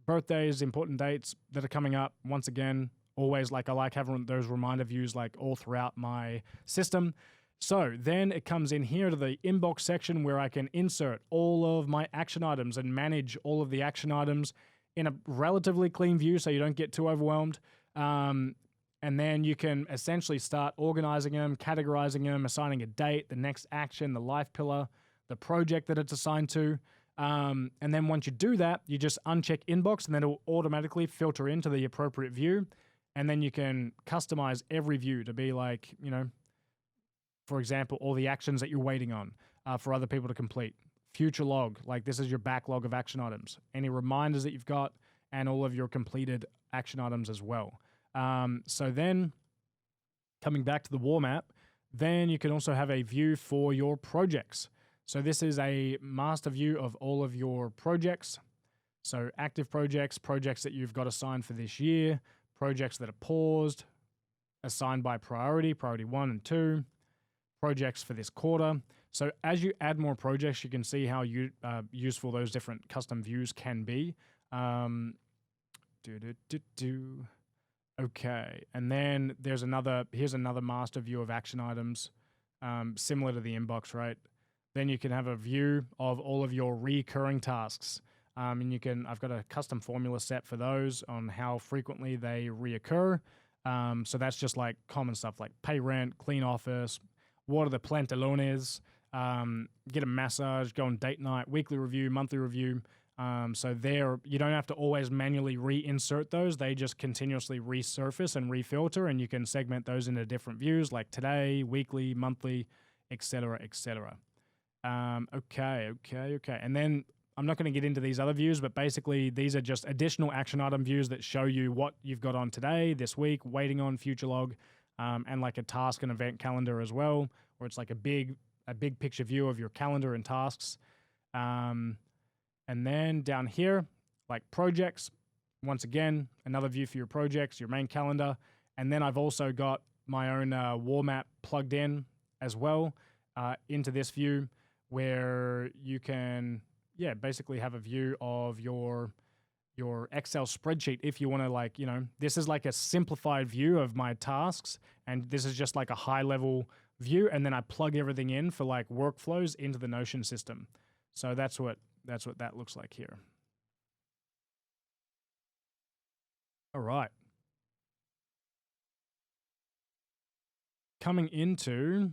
birthdays, important dates that are coming up. Once again, always like I like having those reminder views like all throughout my system. So then it comes in here to the inbox section where I can insert all of my action items and manage all of the action items in a relatively clean view so you don't get too overwhelmed. And then you can essentially start organizing them, categorizing them, assigning a date, the next action, the life pillar, the project that it's assigned to. And then once you do that, you just uncheck inbox and then it'll automatically filter into the appropriate view. And then you can customize every view to be like, for example, all the actions that you're waiting on for other people to complete. Future log, like this is your backlog of action items. Any reminders that you've got and all of your completed action items as well. So then coming back to the war map, then you can also have a view for your projects. So this is a master view of all of your projects. So active projects, projects that you've got assigned for this year, projects that are paused, assigned by priority, priority 1 and 2, projects for this quarter. So as you add more projects, you can see how useful those different custom views can be. Okay, and then here's another master view of action items, similar to the inbox, right? Then you can have a view of all of your recurring tasks. And I've got a custom formula set for those on how frequently they reoccur. So that's just like common stuff like pay rent, clean office, water the pantalones, get a massage, go on date night, weekly review, monthly review. So there, you don't have to always manually reinsert those. They just continuously resurface and refilter, and you can segment those into different views like today, weekly, monthly, etc., etc. Okay. And then I'm not going to get into these other views, but basically these are just additional action item views that show you what you've got on today, this week, waiting on, future log, and like a task and event calendar as well, where it's like a big picture view of your calendar and tasks. And then down here, like projects, once again, another view for your projects, your main calendar. And then I've also got my own war map plugged in as well into this view, where you can, yeah, basically have a view of your Excel spreadsheet if you want to, like, you know, this is like a simplified view of my tasks, and this is just like a high level view, and then I plug everything in for like workflows into the Notion system. So that's what that looks like here. All right. Coming into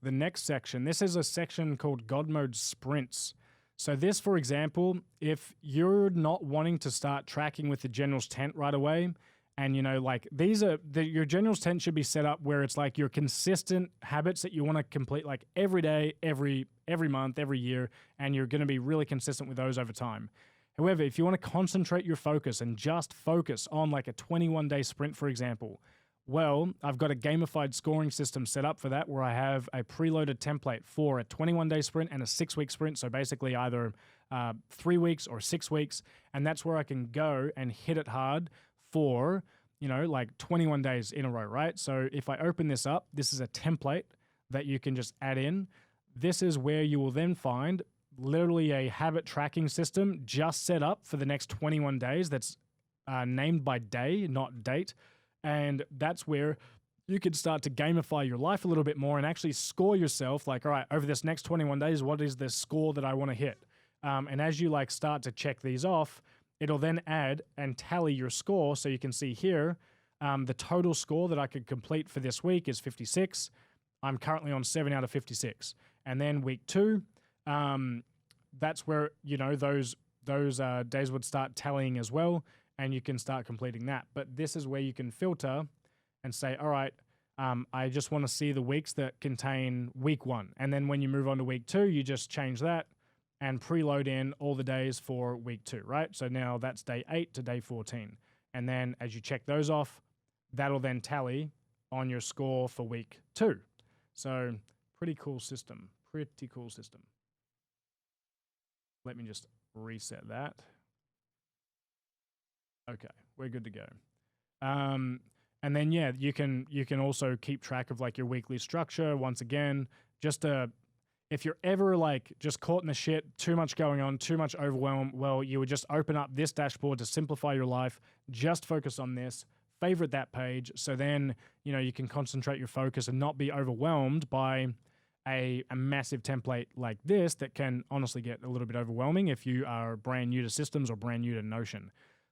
the next section, this is a section called God Mode Sprints. So this, for example, if you're not wanting to start tracking with the General's Tent right away, and you know, like these are your General's Tent should be set up where it's like your consistent habits that you want to complete like every day, every month, every year, and you're going to be really consistent with those over time. However, if you want to concentrate your focus and just focus on like a 21-day sprint, for example, well, I've got a gamified scoring system set up for that where I have a preloaded template for a 21-day sprint and a 6-week sprint. So basically either 3 weeks or 6 weeks. And that's where I can go and hit it hard for, you know, like 21 days in a row, right? So if I open this up, this is a template that you can just add in. This is where you will then find literally a habit tracking system just set up for the next 21 days that's named by day, not date. And that's where you could start to gamify your life a little bit more and actually score yourself like, all right, over this next 21 days, what is the score that I want to hit? And as you like start to check these off, it'll then add and tally your score. So you can see here, the total score that I could complete for this week is 56. I'm currently on 7 out of 56. And then week 2, that's where, you know, those days would start tallying as well, and you can start completing that. But this is where you can filter and say, all right, I just want to see the weeks that contain week 1. And then when you move on to week 2, you just change that and preload in all the days for week 2, right? So now that's day 8 to day 14. And then as you check those off, that'll then tally on your score for week 2. So pretty cool system, pretty cool system. Let me just reset that. Okay, we're good to go. And then, yeah, you can also keep track of like your weekly structure. Once again, just if you're ever like just caught in the shit, too much going on, too much overwhelm, well, you would just open up this dashboard to simplify your life, just focus on this, favorite that page. So then, you know, you can concentrate your focus and not be overwhelmed by a massive template like this that can honestly get a little bit overwhelming if you are brand new to systems or brand new to Notion.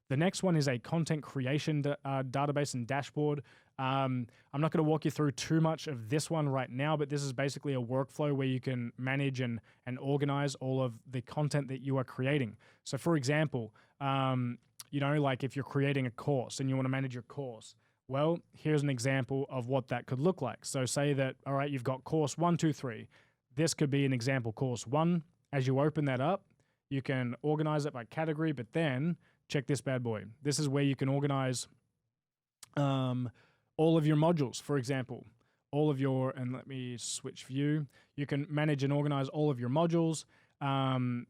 The next one is a content creation database and dashboard. I'm not going to walk you through too much of this one right now, but this is basically a workflow where you can manage and organize all of the content that you are creating. So for example, you know, like if you're creating a course and you want to manage your course, well, here's an example of what that could look like. So say that, all right, you've got course 1, 2, 3. This could be an example course 1. As you open that up, you can organize it by category, but then check this bad boy. This is where you can organize all of your modules, for example. All of your, and let me switch view. You can manage and organize all of your modules and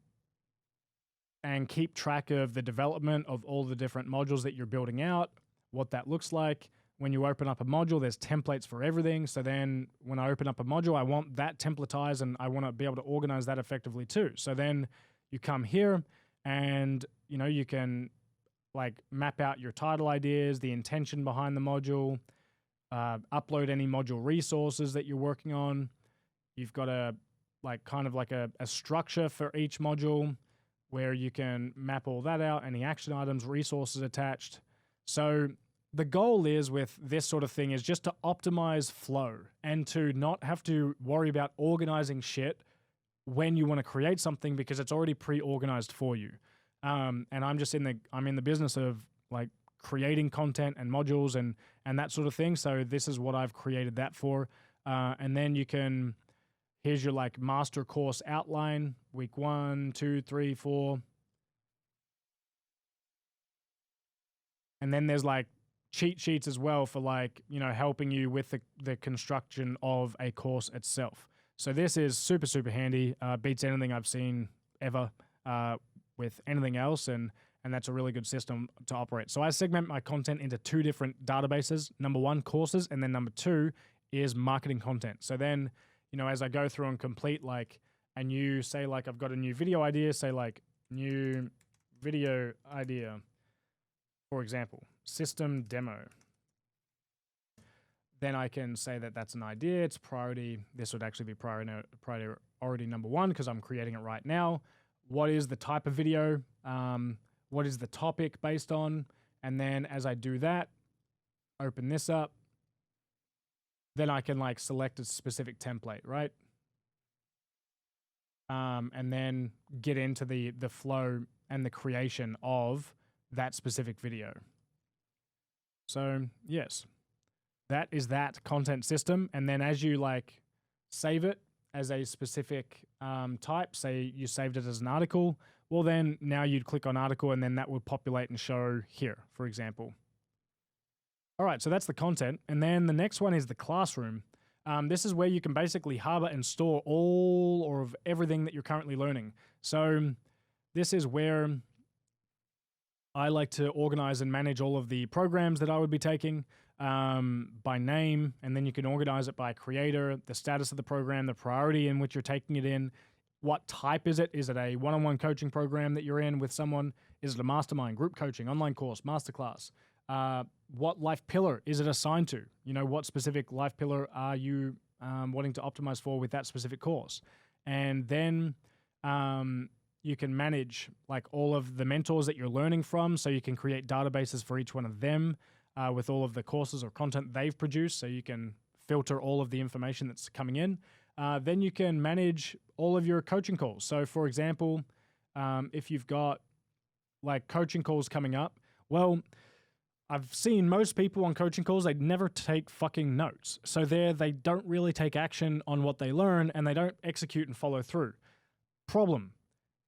keep track of the development of all the different modules that you're building out, what that looks like. When you open up a module, there's templates for everything. So then when I open up a module, I want that templatized and I want to be able to organize that effectively too. So then you come here and, you know, you can like map out your title ideas, the intention behind the module, upload any module resources that you're working on. You've got a like kind of like a structure for each module where you can map all that out, any action items, resources attached. So the goal is with this sort of thing is just to optimize flow and to not have to worry about organizing shit when you want to create something because it's already pre-organized for you. And I'm just in the business of like creating content and modules and that sort of thing. So this is what I've created that for. And then you can, here's your like master course outline, week 1, 2, 3, 4. And then there's like cheat sheets as well for like, you know, helping you with the construction of a course itself. So this is super, super handy, beats anything I've seen ever with anything else. And that's a really good system to operate. So I segment my content into 2 different databases. Number 1, courses. And then number 2 is marketing content. So then, you know, as I go through and complete like and you say like, I've got a new video idea, say like new video idea, for example, system demo. Then I can say that that's an idea, it's priority. This would actually be priority number 1 because I'm creating it right now. What is the type of video? What is the topic based on? And then as I do that, open this up, then I can like select a specific template, right? And then get into the flow and the creation of that specific video. So yes, that is that content system. And then as you like save it as a specific type, say you saved it as an article, well then now you'd click on article and then that would populate and show here, for example. All right, so that's the content. And then the next one is the classroom. This is where you can basically harbor and store all or of everything that you're currently learning. So this is where I like to organize and manage all of the programs that I would be taking by name, and then you can organize it by creator, the status of the program, the priority in which you're taking it in, what type is it? Is it a one-on-one coaching program that you're in with someone? Is it a mastermind, group coaching, online course, masterclass? What life pillar is it assigned to? You know, what specific life pillar are you wanting to optimize for with that specific course? And then you can manage like all of the mentors that you're learning from, so you can create databases for each one of them with all of the courses or content they've produced, so you can filter all of the information that's coming in. Then you can manage all of your coaching calls. So for example, if you've got like coaching calls coming up, well, I've seen most people on coaching calls, they never take fucking notes. So they don't really take action on what they learn and they don't execute and follow through. Problem.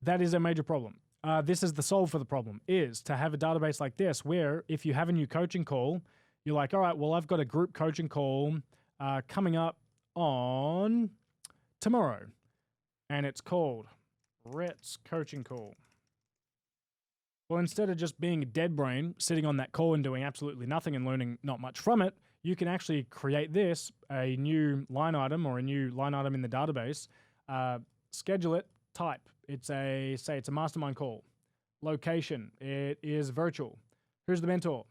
That is a major problem. This is the solve for the problem, is to have a database like this where if you have a new coaching call, you're like, all right, well, I've got a group coaching call coming up on tomorrow. And it's called Rhett's Coaching Call. Well, instead of just being a dead brain, sitting on that call and doing absolutely nothing and learning not much from it, you can actually create this, a new line item or a new line item in the database, schedule it, type. Say it's a mastermind call. Location, it is virtual. Who's the mentor?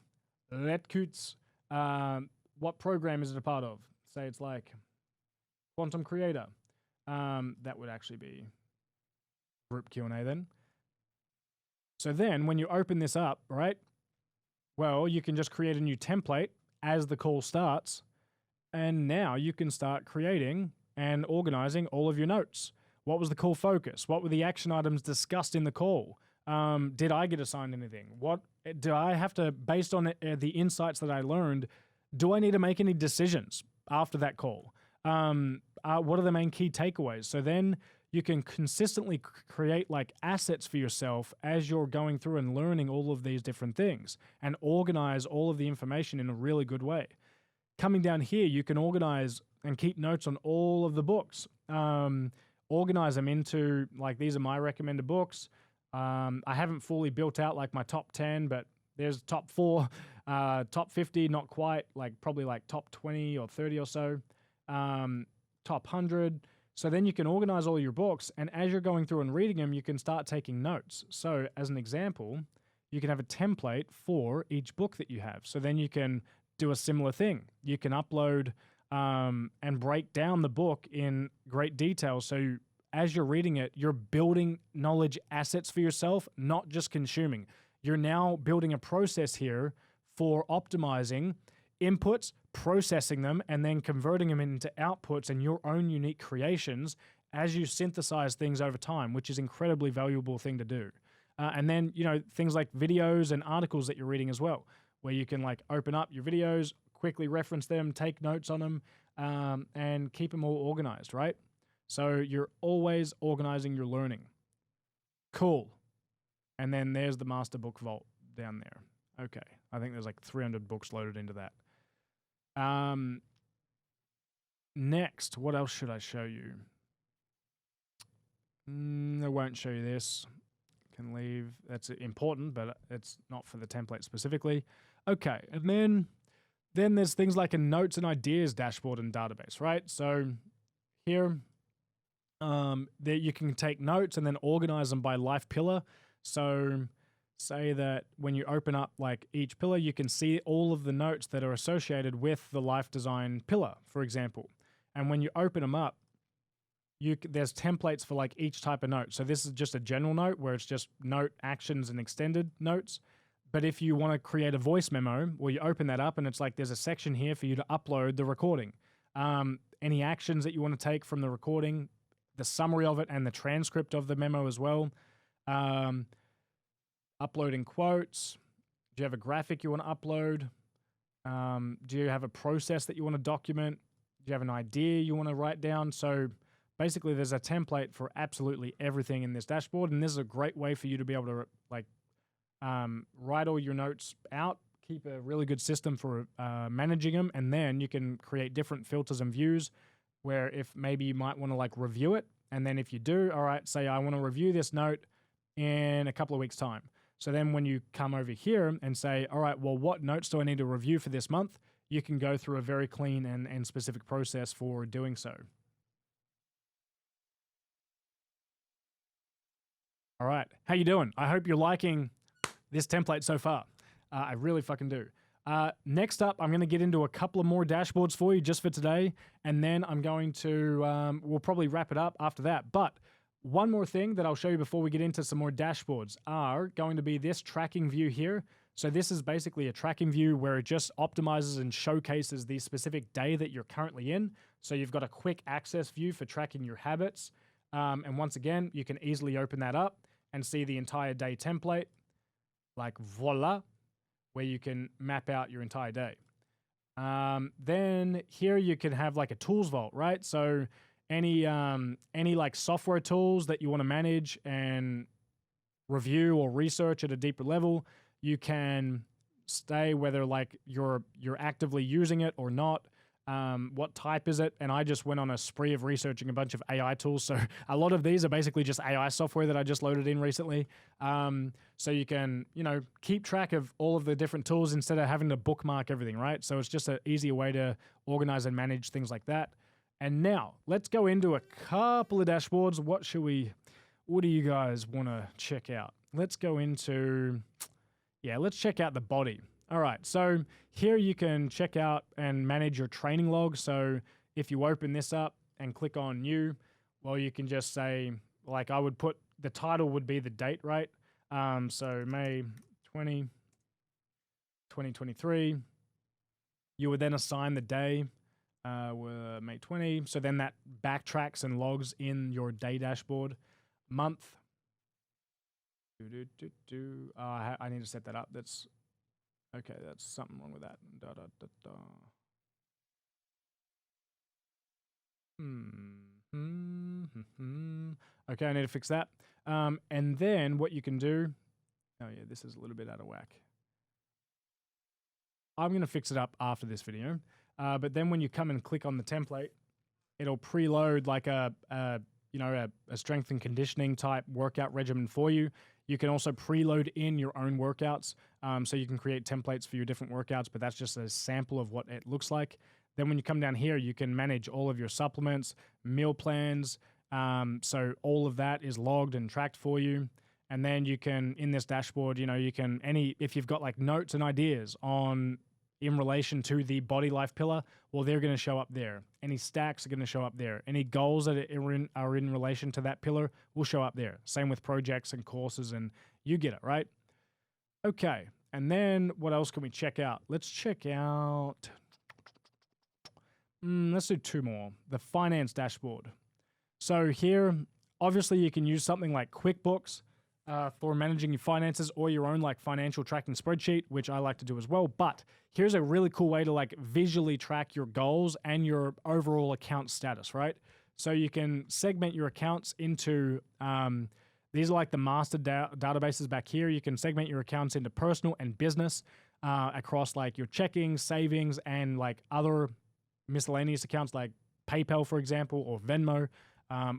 Rhett Coates. What program is it a part of? Say it's like Quantum Creator. That would actually be group Q&A then. So then when you open this up, right, well, you can just create a new template as the call starts. And now you can start creating and organizing all of your notes. What was the call focus? What were the action items discussed in the call? Did I get assigned anything? What do I have to, based on the insights that I learned, do I need to make any decisions after that call? What are the main key takeaways? So then you can consistently create like assets for yourself as you're going through and learning all of these different things and organize all of the information in a really good way. Coming down here, you can organize and keep notes on all of the books. Organize them into like, these are my recommended books. I haven't fully built out like my top 10, but there's top 4, top 50, not quite, like probably like top 20 or 30 or so, top 100. So then you can organize all your books, and as you're going through and reading them, you can start taking notes. So as an example, you can have a template for each book that you have. So then you can do a similar thing. You can upload and break down the book in great detail. So as you're reading it, you're building knowledge assets for yourself, not just consuming. You're now building a process here for optimizing inputs, processing them, and then converting them into outputs and your own unique creations as you synthesize things over time, which is an incredibly valuable thing to do. And then, you know, things like videos and articles that you're reading as well, where you can like open up your videos, quickly reference them, take notes on them, and keep them all organized, right? So you're always organizing your learning. Cool. And then there's the master book vault down there. Okay. I think there's like 300 books loaded into that. Next, what else should I show you? I won't show you this. Can leave. That's important, but it's not for the template specifically. Okay, and then there's things like a notes and ideas dashboard and database, right? So here, that you can take notes and then organize them by life pillar. So say that when you open up like each pillar, you can see all of the notes that are associated with the life design pillar, for example. And when you open them up, there's templates for like each type of note. So this is just a general note where it's just note, actions, and extended notes. But if you want to create a voice memo, well, you open that up and it's like there's a section here for you to upload the recording. Any actions that you want to take from the recording, the summary of it, and the transcript of the memo as well. Uploading quotes. Do you have a graphic you want to upload? Do you have a process that you want to document? Do you have an idea you want to write down? So basically, there's a template for absolutely everything in this dashboard, and this is a great way for you to be able to like write all your notes out, keep a really good system for managing them, and then you can create different filters and views where if maybe you might want to like review it, and then if you do, all right, say I want to review this note in a couple of weeks' time. So then when you come over here and say, all right, well, what notes do I need to review for this month? You can go through a very clean and specific process for doing so. All right, how you doing? I hope you're liking this template so far. I really fucking do. Next up, I'm going to get into a couple of more dashboards for you just for today, and then I'm going to, we'll probably wrap it up after that. But one more thing that I'll show you before we get into some more dashboards are going to be this tracking view here. So this is basically a tracking view where it just optimizes and showcases the specific day that you're currently in. So you've got a quick access view for tracking your habits. And once again, you can easily open that up and see the entire day template, like voila, where you can map out your entire day. Then here you can have like a tools vault, right? So any like software tools that you want to manage and review or research at a deeper level, you can stay whether like you're actively using it or not. What type is it? And I just went on a spree of researching a bunch of AI tools. So a lot of these are basically just AI software that I just loaded in recently. So you can, keep track of all of the different tools instead of having to bookmark everything, right? So it's just an easier way to organize and manage things like that. And now let's go into a couple of dashboards. What do you guys want to check out? Let's go into, let's check out the body. All right, so here you can check out and manage your training log. So if you open this up and click on new, well, you can just say, like I would put, the title would be the date, right? So May 20, 2023. You would then assign the day, May 20. So then that backtracks and logs in your day dashboard. Month. I need to set that up. That's okay. That's something wrong with that. Okay, I need to fix that. And then what you can do. Oh yeah, this is a little bit out of whack. I'm going to fix it up after this video. But then when you come and click on the template, it'll preload like a strength and conditioning type workout regimen for you. You can also preload in your own workouts. So you can create templates for your different workouts, but that's just a sample of what it looks like. Then when you come down here, you can manage all of your supplements, meal plans. So all of that is logged and tracked for you. And then you can, in this dashboard, if you've got like notes and ideas in relation to the body life pillar, well, they're going to show up there. Any stacks are going to show up there. Any goals that are in relation to that pillar will show up there. Same with projects and courses, and you get it, right? Okay, and then what else can we check out? Let's check out, let's do two more. The finance dashboard. So here, obviously you can use something like QuickBooks for managing your finances, or your own like financial tracking spreadsheet, which I like to do as well. But here's a really cool way to like visually track your goals and your overall account status, right? So you can segment your accounts into, these are like the master databases back here. You can segment your accounts into personal and business across like your checking, savings, and like other miscellaneous accounts like PayPal, for example, or Venmo,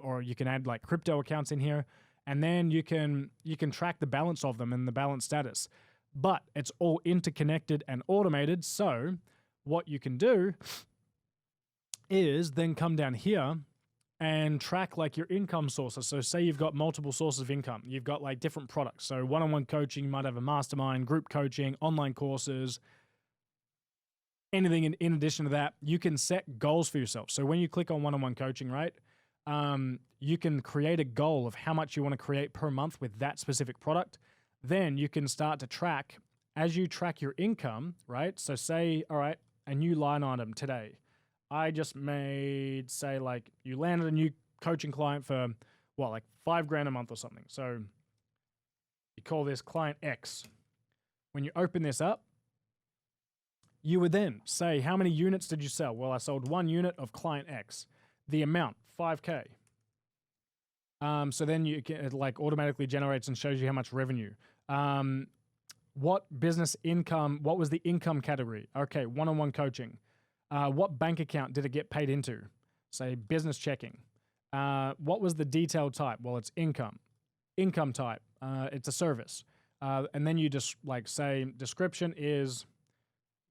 or you can add like crypto accounts in here. And then you can track the balance of them and the balance status. But it's all interconnected and automated. So what you can do is then come down here and track like your income sources. So say you've got multiple sources of income. You've got like different products. So one-on-one coaching, you might have a mastermind, group coaching, online courses, anything in addition to that. You can set goals for yourself. So when you click on one-on-one coaching, right, you can create a goal of how much you want to create per month with that specific product. Then you can start to track as you track your income, right? So say, all right, a new line item today. I just made, say, like you landed a new coaching client for what, like $5,000 a month or something. So you call this client X. When you open this up, you would then say, how many units did you sell? Well, I sold 1 unit of client X. The amount, $5K. So then it like automatically generates and shows you how much revenue. What business income, what was the income category? Okay, one-on-one coaching. What bank account did it get paid into? Say business checking. What was the detail type? Well, it's income. Income type. It's a service. And then you just like say description is,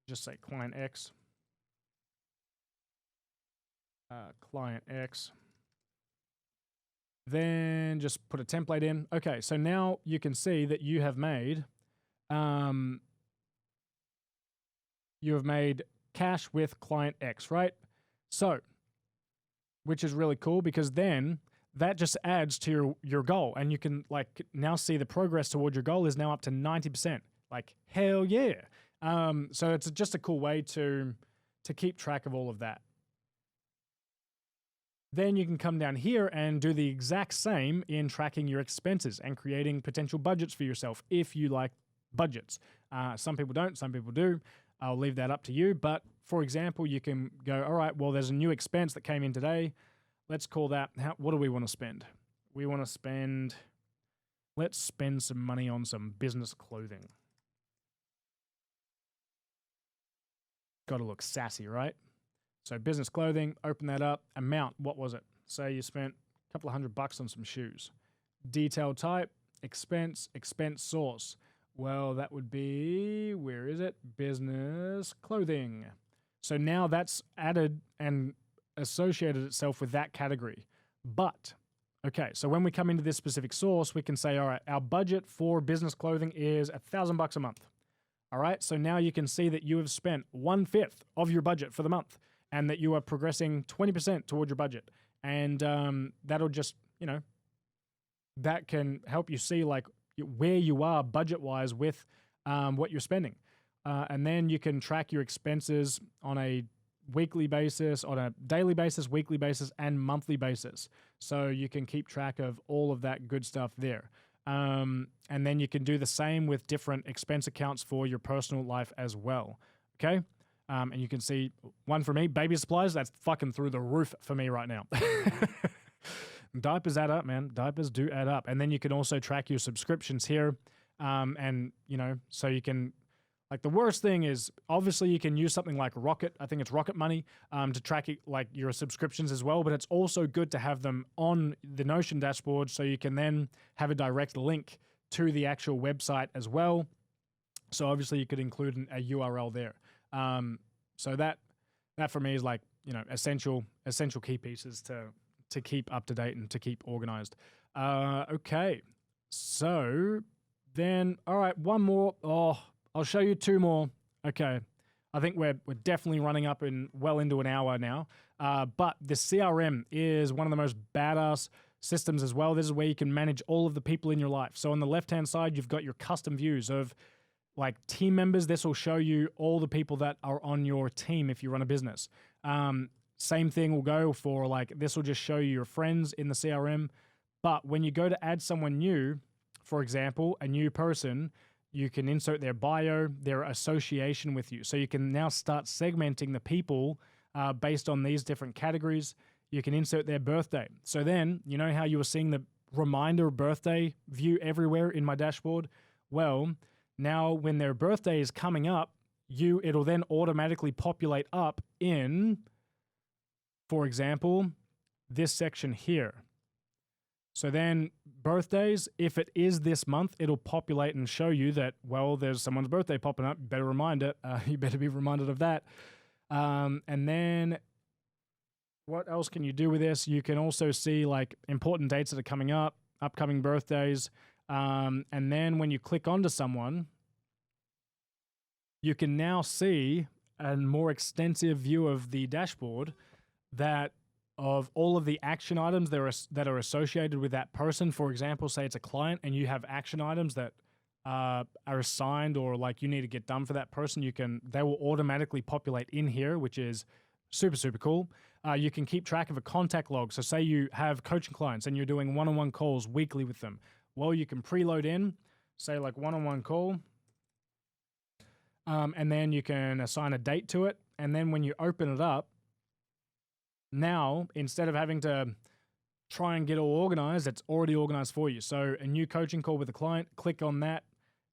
just say client X. Client X. Then just put a template in. Okay, so now you can see that you have made cash with client X, right? So, which is really cool because then that just adds to your goal, and you can like now see the progress toward your goal is now up to 90%. Like hell yeah. So it's just a cool way to keep track of all of that. Then you can come down here and do the exact same in tracking your expenses and creating potential budgets for yourself if you like budgets. Some people don't, some people do. I'll leave that up to you. But for example, you can go, all right, well, there's a new expense that came in today. Let's call that, what do we want to spend? We want to spend, let's spend some money on some business clothing. Got to look sassy, right? So business clothing, open that up. Amount, what was it? Say you spent a couple of $100 on some shoes. Detail type, expense source. Well, that would be, where is it? Business clothing. So now that's added and associated itself with that category. But, okay, so when we come into this specific source, we can say, all right, our budget for business clothing is $1,000 a month. All right, so now you can see that you have spent 1/5 of your budget for the month and that you are progressing 20% toward your budget. And that'll just, that can help you see like where you are budget-wise with what you're spending. And then you can track your expenses on a weekly basis, on a daily basis, weekly basis, and monthly basis. So you can keep track of all of that good stuff there. And then you can do the same with different expense accounts for your personal life as well. Okay? And you can see one for me, baby supplies, that's fucking through the roof for me right now. Diapers add up, man. Diapers do add up. And then you can also track your subscriptions here. And, so you can, like the worst thing is obviously you can use something like Rocket. I think it's Rocket Money to track it, like your subscriptions as well. But it's also good to have them on the Notion dashboard so you can then have a direct link to the actual website as well. So obviously you could include a URL there. So that for me is like, essential key pieces to keep up to date and to keep organized. Okay. So then, all right, one more. Oh, I'll show you 2 more. Okay. I think we're definitely running up well into an hour now. But the CRM is one of the most badass systems as well. This is where you can manage all of the people in your life. So on the left-hand side, you've got your custom views of like team members. This will show you all the people that are on your team if you run a business. Same thing will go for like, this will just show you your friends in the CRM. But when you go to add someone new, for example, a new person, you can insert their bio, their association with you. So you can now start segmenting the people based on these different categories. You can insert their birthday. So then, you know how you were seeing the reminder birthday view everywhere in my dashboard? Well, now when their birthday is coming up, it'll then automatically populate up in, for example, this section here. So then birthdays, if it is this month, it'll populate and show you that, well, there's someone's birthday popping up. You better remind it. You better be reminded of that. And then What else can you do with this? You can also see like important dates that are coming up, upcoming birthdays. And then when you click onto someone, you can now see a more extensive view of the dashboard that of all of the action items that are associated with that person. For example, say it's a client and you have action items that are assigned or like you need to get done for that person. They will automatically populate in here, which is super, super cool. You can keep track of a contact log. So say you have coaching clients and you're doing one-on-one calls weekly with them. Well, you can preload in, say like one-on-one call, and then you can assign a date to it. And then when you open it up, now, instead of having to try and get all organized, it's already organized for you. So a new coaching call with a client, click on that,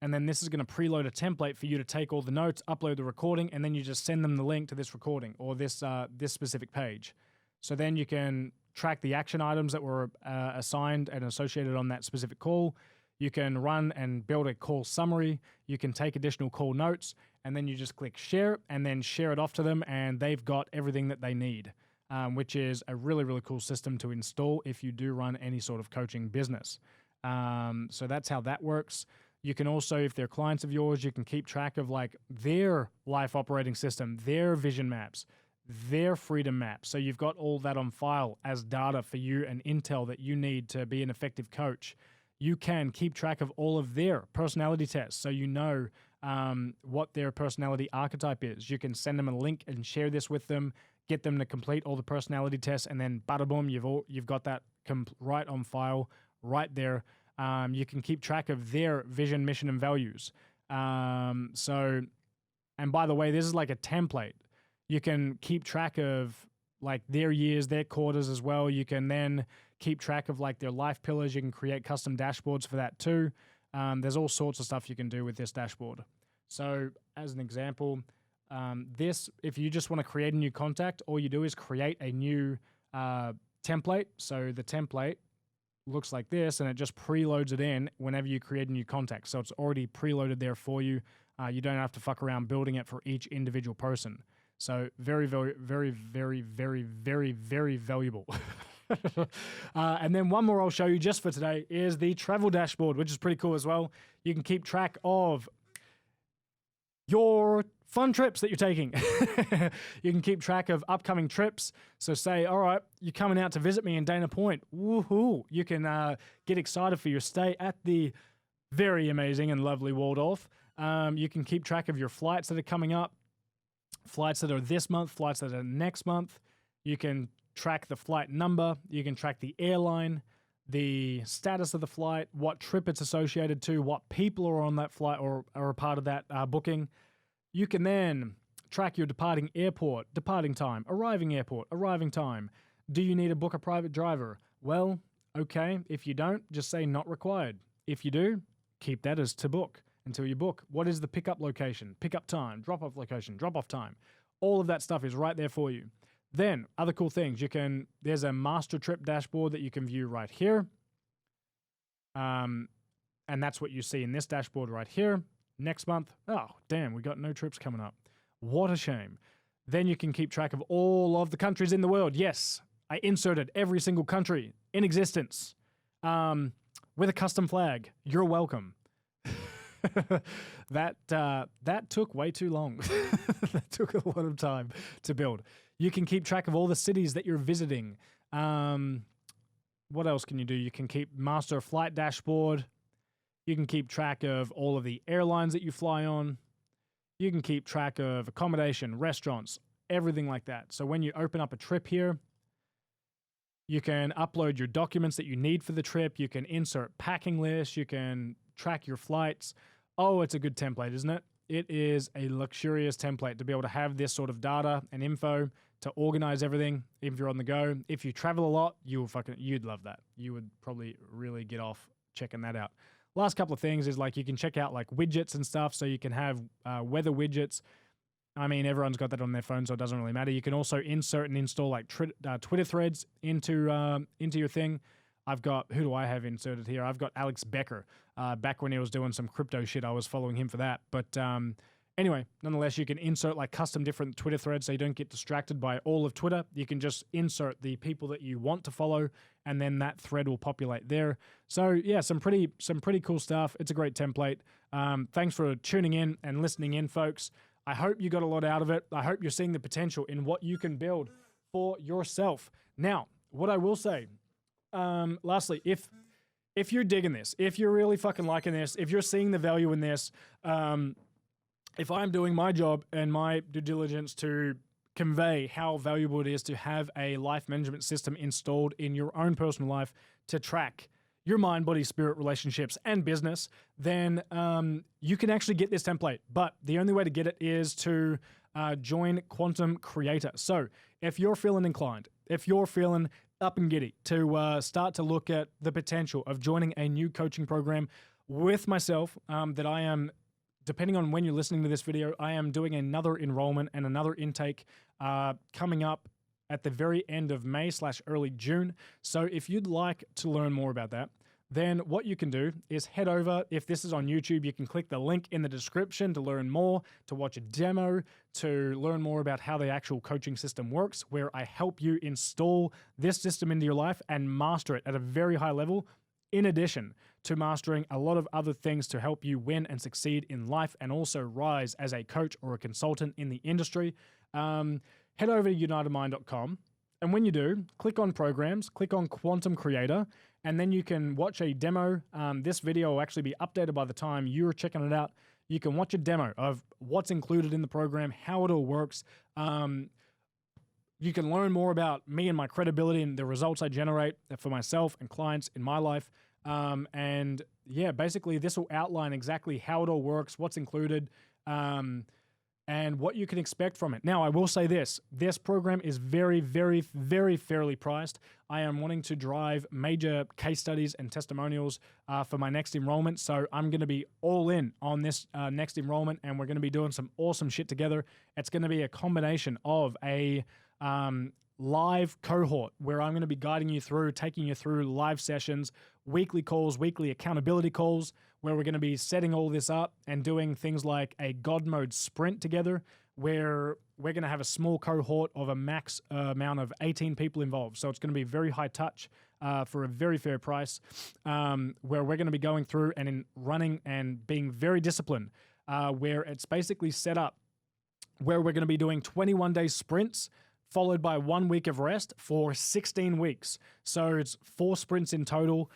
and then this is going to preload a template for you to take all the notes, upload the recording, and then you just send them the link to this recording or this specific page. So then you can track the action items that were assigned and associated on that specific call. You can run and build a call summary. You can take additional call notes, and then you just click share and then share it off to them, and they've got everything that they need. Which is a really, really cool system to install if you do run any sort of coaching business. So that's how that works. You can also, if they're clients of yours, you can keep track of like their life operating system, their vision maps, their freedom maps. So you've got all that on file as data for you and intel that you need to be an effective coach. You can keep track of all of their personality tests so you know what their personality archetype is. You can send them a link and share this with them, get them to complete all the personality tests, and then bada boom, you've got that right on file, right there. You can keep track of their vision, mission, and values. And by the way, this is like a template. You can keep track of like their years, their quarters as well. You can then keep track of like their life pillars. You can create custom dashboards for that too. There's all sorts of stuff you can do with this dashboard. So as an example, if you just want to create a new contact, all you do is create a new template. So the template looks like this, and it just preloads it in whenever you create a new contact. So it's already preloaded there for you. You don't have to fuck around building it for each individual person. So very, very, very, very, very, very, very valuable. And then one more I'll show you just for today is the travel dashboard, which is pretty cool as well. You can keep track of your fun trips that you're taking. You can keep track of upcoming trips. So say, all right, you're coming out to visit me in Dana Point. Woohoo! You can get excited for your stay at the very amazing and lovely Waldorf. You can keep track of your flights that are coming up, flights that are this month, flights that are next month. You can track the flight number. You can track the airline, the status of the flight, what trip it's associated to, what people are on that flight or are a part of that booking. You can then track your departing airport, departing time, arriving airport, arriving time. Do you need to book a private driver? Well, okay. If you don't, just say not required. If you do, keep that as to book until you book. What is the pickup location, pickup time, drop-off location, drop-off time? All of that stuff is right there for you. Then, other cool things. There's a master trip dashboard that you can view right here. And that's what you see in this dashboard right here. Next month, oh, damn, we got no trips coming up. What a shame. Then you can keep track of all of the countries in the world. Yes, I inserted every single country in existence with a custom flag. You're welcome. That took way too long. That took a lot of time to build. You can keep track of all the cities that you're visiting. What else can you do? You can keep master flight dashboard. You can keep track of all of the airlines that you fly on. You can keep track of accommodation, restaurants, everything like that. So when you open up a trip here, you can upload your documents that you need for the trip. You can insert packing lists. You can track your flights. Oh, it's a good template, isn't it? It is a luxurious template to be able to have this sort of data and info to organize everything if you're on the go. If you travel a lot, you'd love that. You would probably really get off checking that out. Last couple of things is like you can check out like widgets and stuff. So you can have weather widgets. I mean, everyone's got that on their phone, so it doesn't really matter. You can also insert and install like Twitter threads into your thing. Who do I have inserted here? I've got Alex Becker. Back when he was doing some crypto shit, I was following him for that. But Anyway, nonetheless, you can insert like custom different Twitter threads so you don't get distracted by all of Twitter. You can just insert the people that you want to follow, and then that thread will populate there. So yeah, some pretty cool stuff. It's a great template. Thanks for tuning in and listening in, folks. I hope you got a lot out of it. I hope you're seeing the potential in what you can build for yourself. Now, what I will say, lastly, if you're digging this, if you're really fucking liking this, if you're seeing the value in this, if I'm doing my job and my due diligence to convey how valuable it is to have a life management system installed in your own personal life to track your mind, body, spirit, relationships, and business, then you can actually get this template. But the only way to get it is to join Quantum Creator. So if you're feeling inclined, if you're feeling up and giddy to start to look at the potential of joining a new coaching program with myself that I am, depending on when you're listening to this video, I am doing another enrollment and another intake coming up at the very end of May / early June. So if you'd like to learn more about that, then what you can do is head over. If this is on YouTube, you can click the link in the description to learn more, to watch a demo, to learn more about how the actual coaching system works, where I help you install this system into your life and master it at a very high level, in addition to mastering a lot of other things to help you win and succeed in life and also rise as a coach or a consultant in the industry. Head over to unitedmind.com. And when you do, click on programs, click on Quantum Creator, and then you can watch a demo. This video will actually be updated by the time you're checking it out. You can watch a demo of what's included in the program, how it all works. You can learn more about me and my credibility and the results I generate for myself and clients in my life. And yeah, basically this will outline exactly how it all works, what's included, and what you can expect from it. Now, I will say this program is very, very, very fairly priced. I am wanting to drive major case studies and testimonials for my next enrollment. So I'm going to be all in on this next enrollment, and we're going to be doing some awesome shit together. It's going to be a combination of a live cohort where I'm going to be guiding you through, taking you through live sessions, weekly calls, weekly accountability calls, where we're going to be setting all this up and doing things like a God mode sprint together, where we're going to have a small cohort of a max amount of 18 people involved. So it's going to be very high touch for a very fair price, where we're going to be going through and running and being very disciplined, where it's basically set up where we're going to be doing 21-day sprints followed by 1 week of rest for 16 weeks. So it's 4 sprints in total,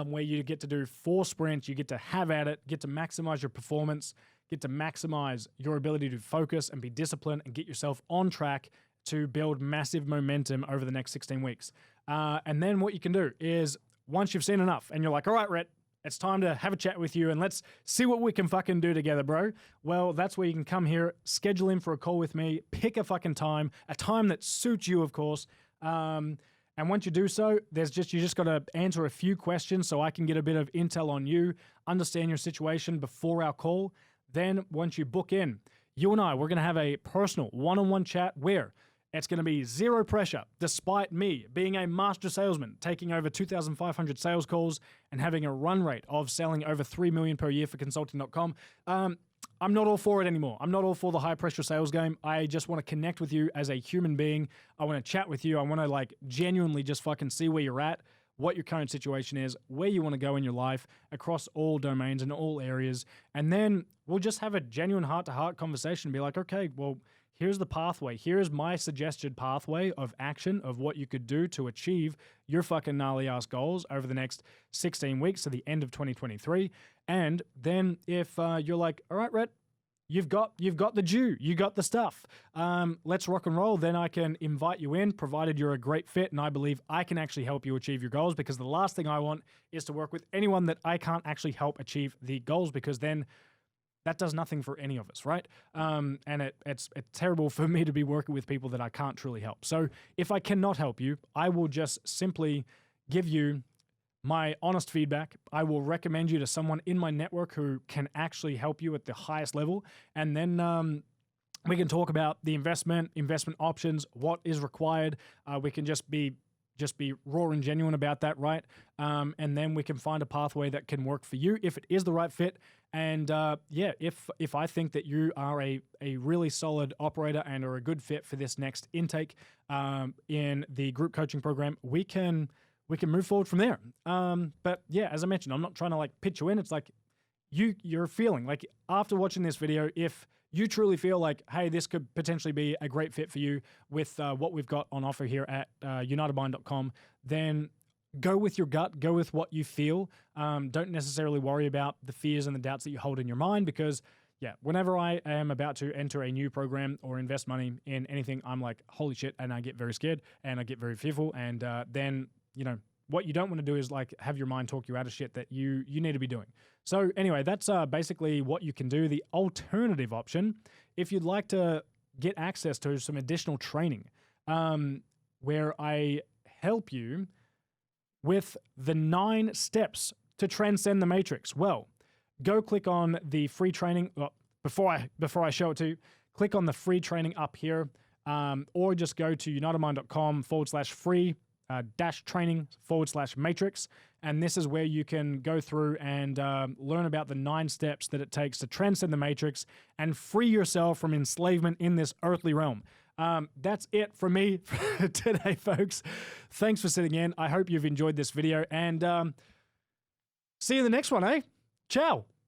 where you get to do 4 sprints, you get to have at it, get to maximize your performance, get to maximize your ability to focus and be disciplined and get yourself on track to build massive momentum over the next 16 weeks. And then what you can do is, once you've seen enough and you're like, all right, Rhett, it's time to have a chat with you and let's see what we can fucking do together, bro. Well, that's where you can come here, schedule in for a call with me, pick a fucking time, a time that suits you, of course. And once you do so, you just got to answer a few questions so I can get a bit of intel on you, understand your situation before our call. Then once you book in, you and I, we're going to have a personal one-on-one chat where it's going to be zero pressure, despite me being a master salesman, taking over 2,500 sales calls and having a run rate of selling over $3 million per year for consulting.com. I'm not all for it anymore. I'm not all for the high pressure sales game. I just want to connect with you as a human being. I want to chat with you. I want to genuinely just fucking see where you're at, what your current situation is, where you want to go in your life across all domains and all areas. And then we'll just have a genuine heart-to-heart conversation and be like, okay, well, here's the pathway. Here's my suggested pathway of action of what you could do to achieve your fucking gnarly ass goals over the next 16 weeks to the end of 2023. And then if you're like, all right, Rhett, you've got the due, you got the stuff. Let's rock and roll. Then I can invite you in, provided you're a great fit, and I believe I can actually help you achieve your goals, because the last thing I want is to work with anyone that I can't actually help achieve the goals, because then that does nothing for any of us, right? And it's terrible for me to be working with people that I can't truly help. So if I cannot help you, I will just simply give you my honest feedback. I will recommend you to someone in my network who can actually help you at the highest level. And then we can talk about the investment options, what is required. We can just be just be raw and genuine about that, right? And then we can find a pathway that can work for you if it is the right fit. And yeah, if I think that you are a really solid operator and are a good fit for this next intake in the group coaching program, we can move forward from there. But yeah, as I mentioned, I'm not trying to like pitch you in. It's like you're feeling like after watching this video, if you truly feel like, hey, this could potentially be a great fit for you with what we've got on offer here at unitedmind.com, then go with your gut, go with what you feel. Don't necessarily worry about the fears and the doubts that you hold in your mind, because yeah, whenever I am about to enter a new program or invest money in anything, I'm like, holy shit, and I get very scared and I get very fearful. And then, you know, what you don't want to do is like have your mind talk you out of shit that you need to be doing. So anyway, that's basically what you can do. The alternative option, if you'd like to get access to some additional training, where I help you with the 9 steps to transcend the matrix. Well, go click on the free training. Well, before I show it to you, click on the free training up here, or just go to unitedmind.com/free -training/matrix. And this is where you can go through and learn about the 9 steps that it takes to transcend the matrix and free yourself from enslavement in this earthly realm. That's it from me today, folks. Thanks for sitting in. I hope you've enjoyed this video, and see you in the next one, eh? Ciao.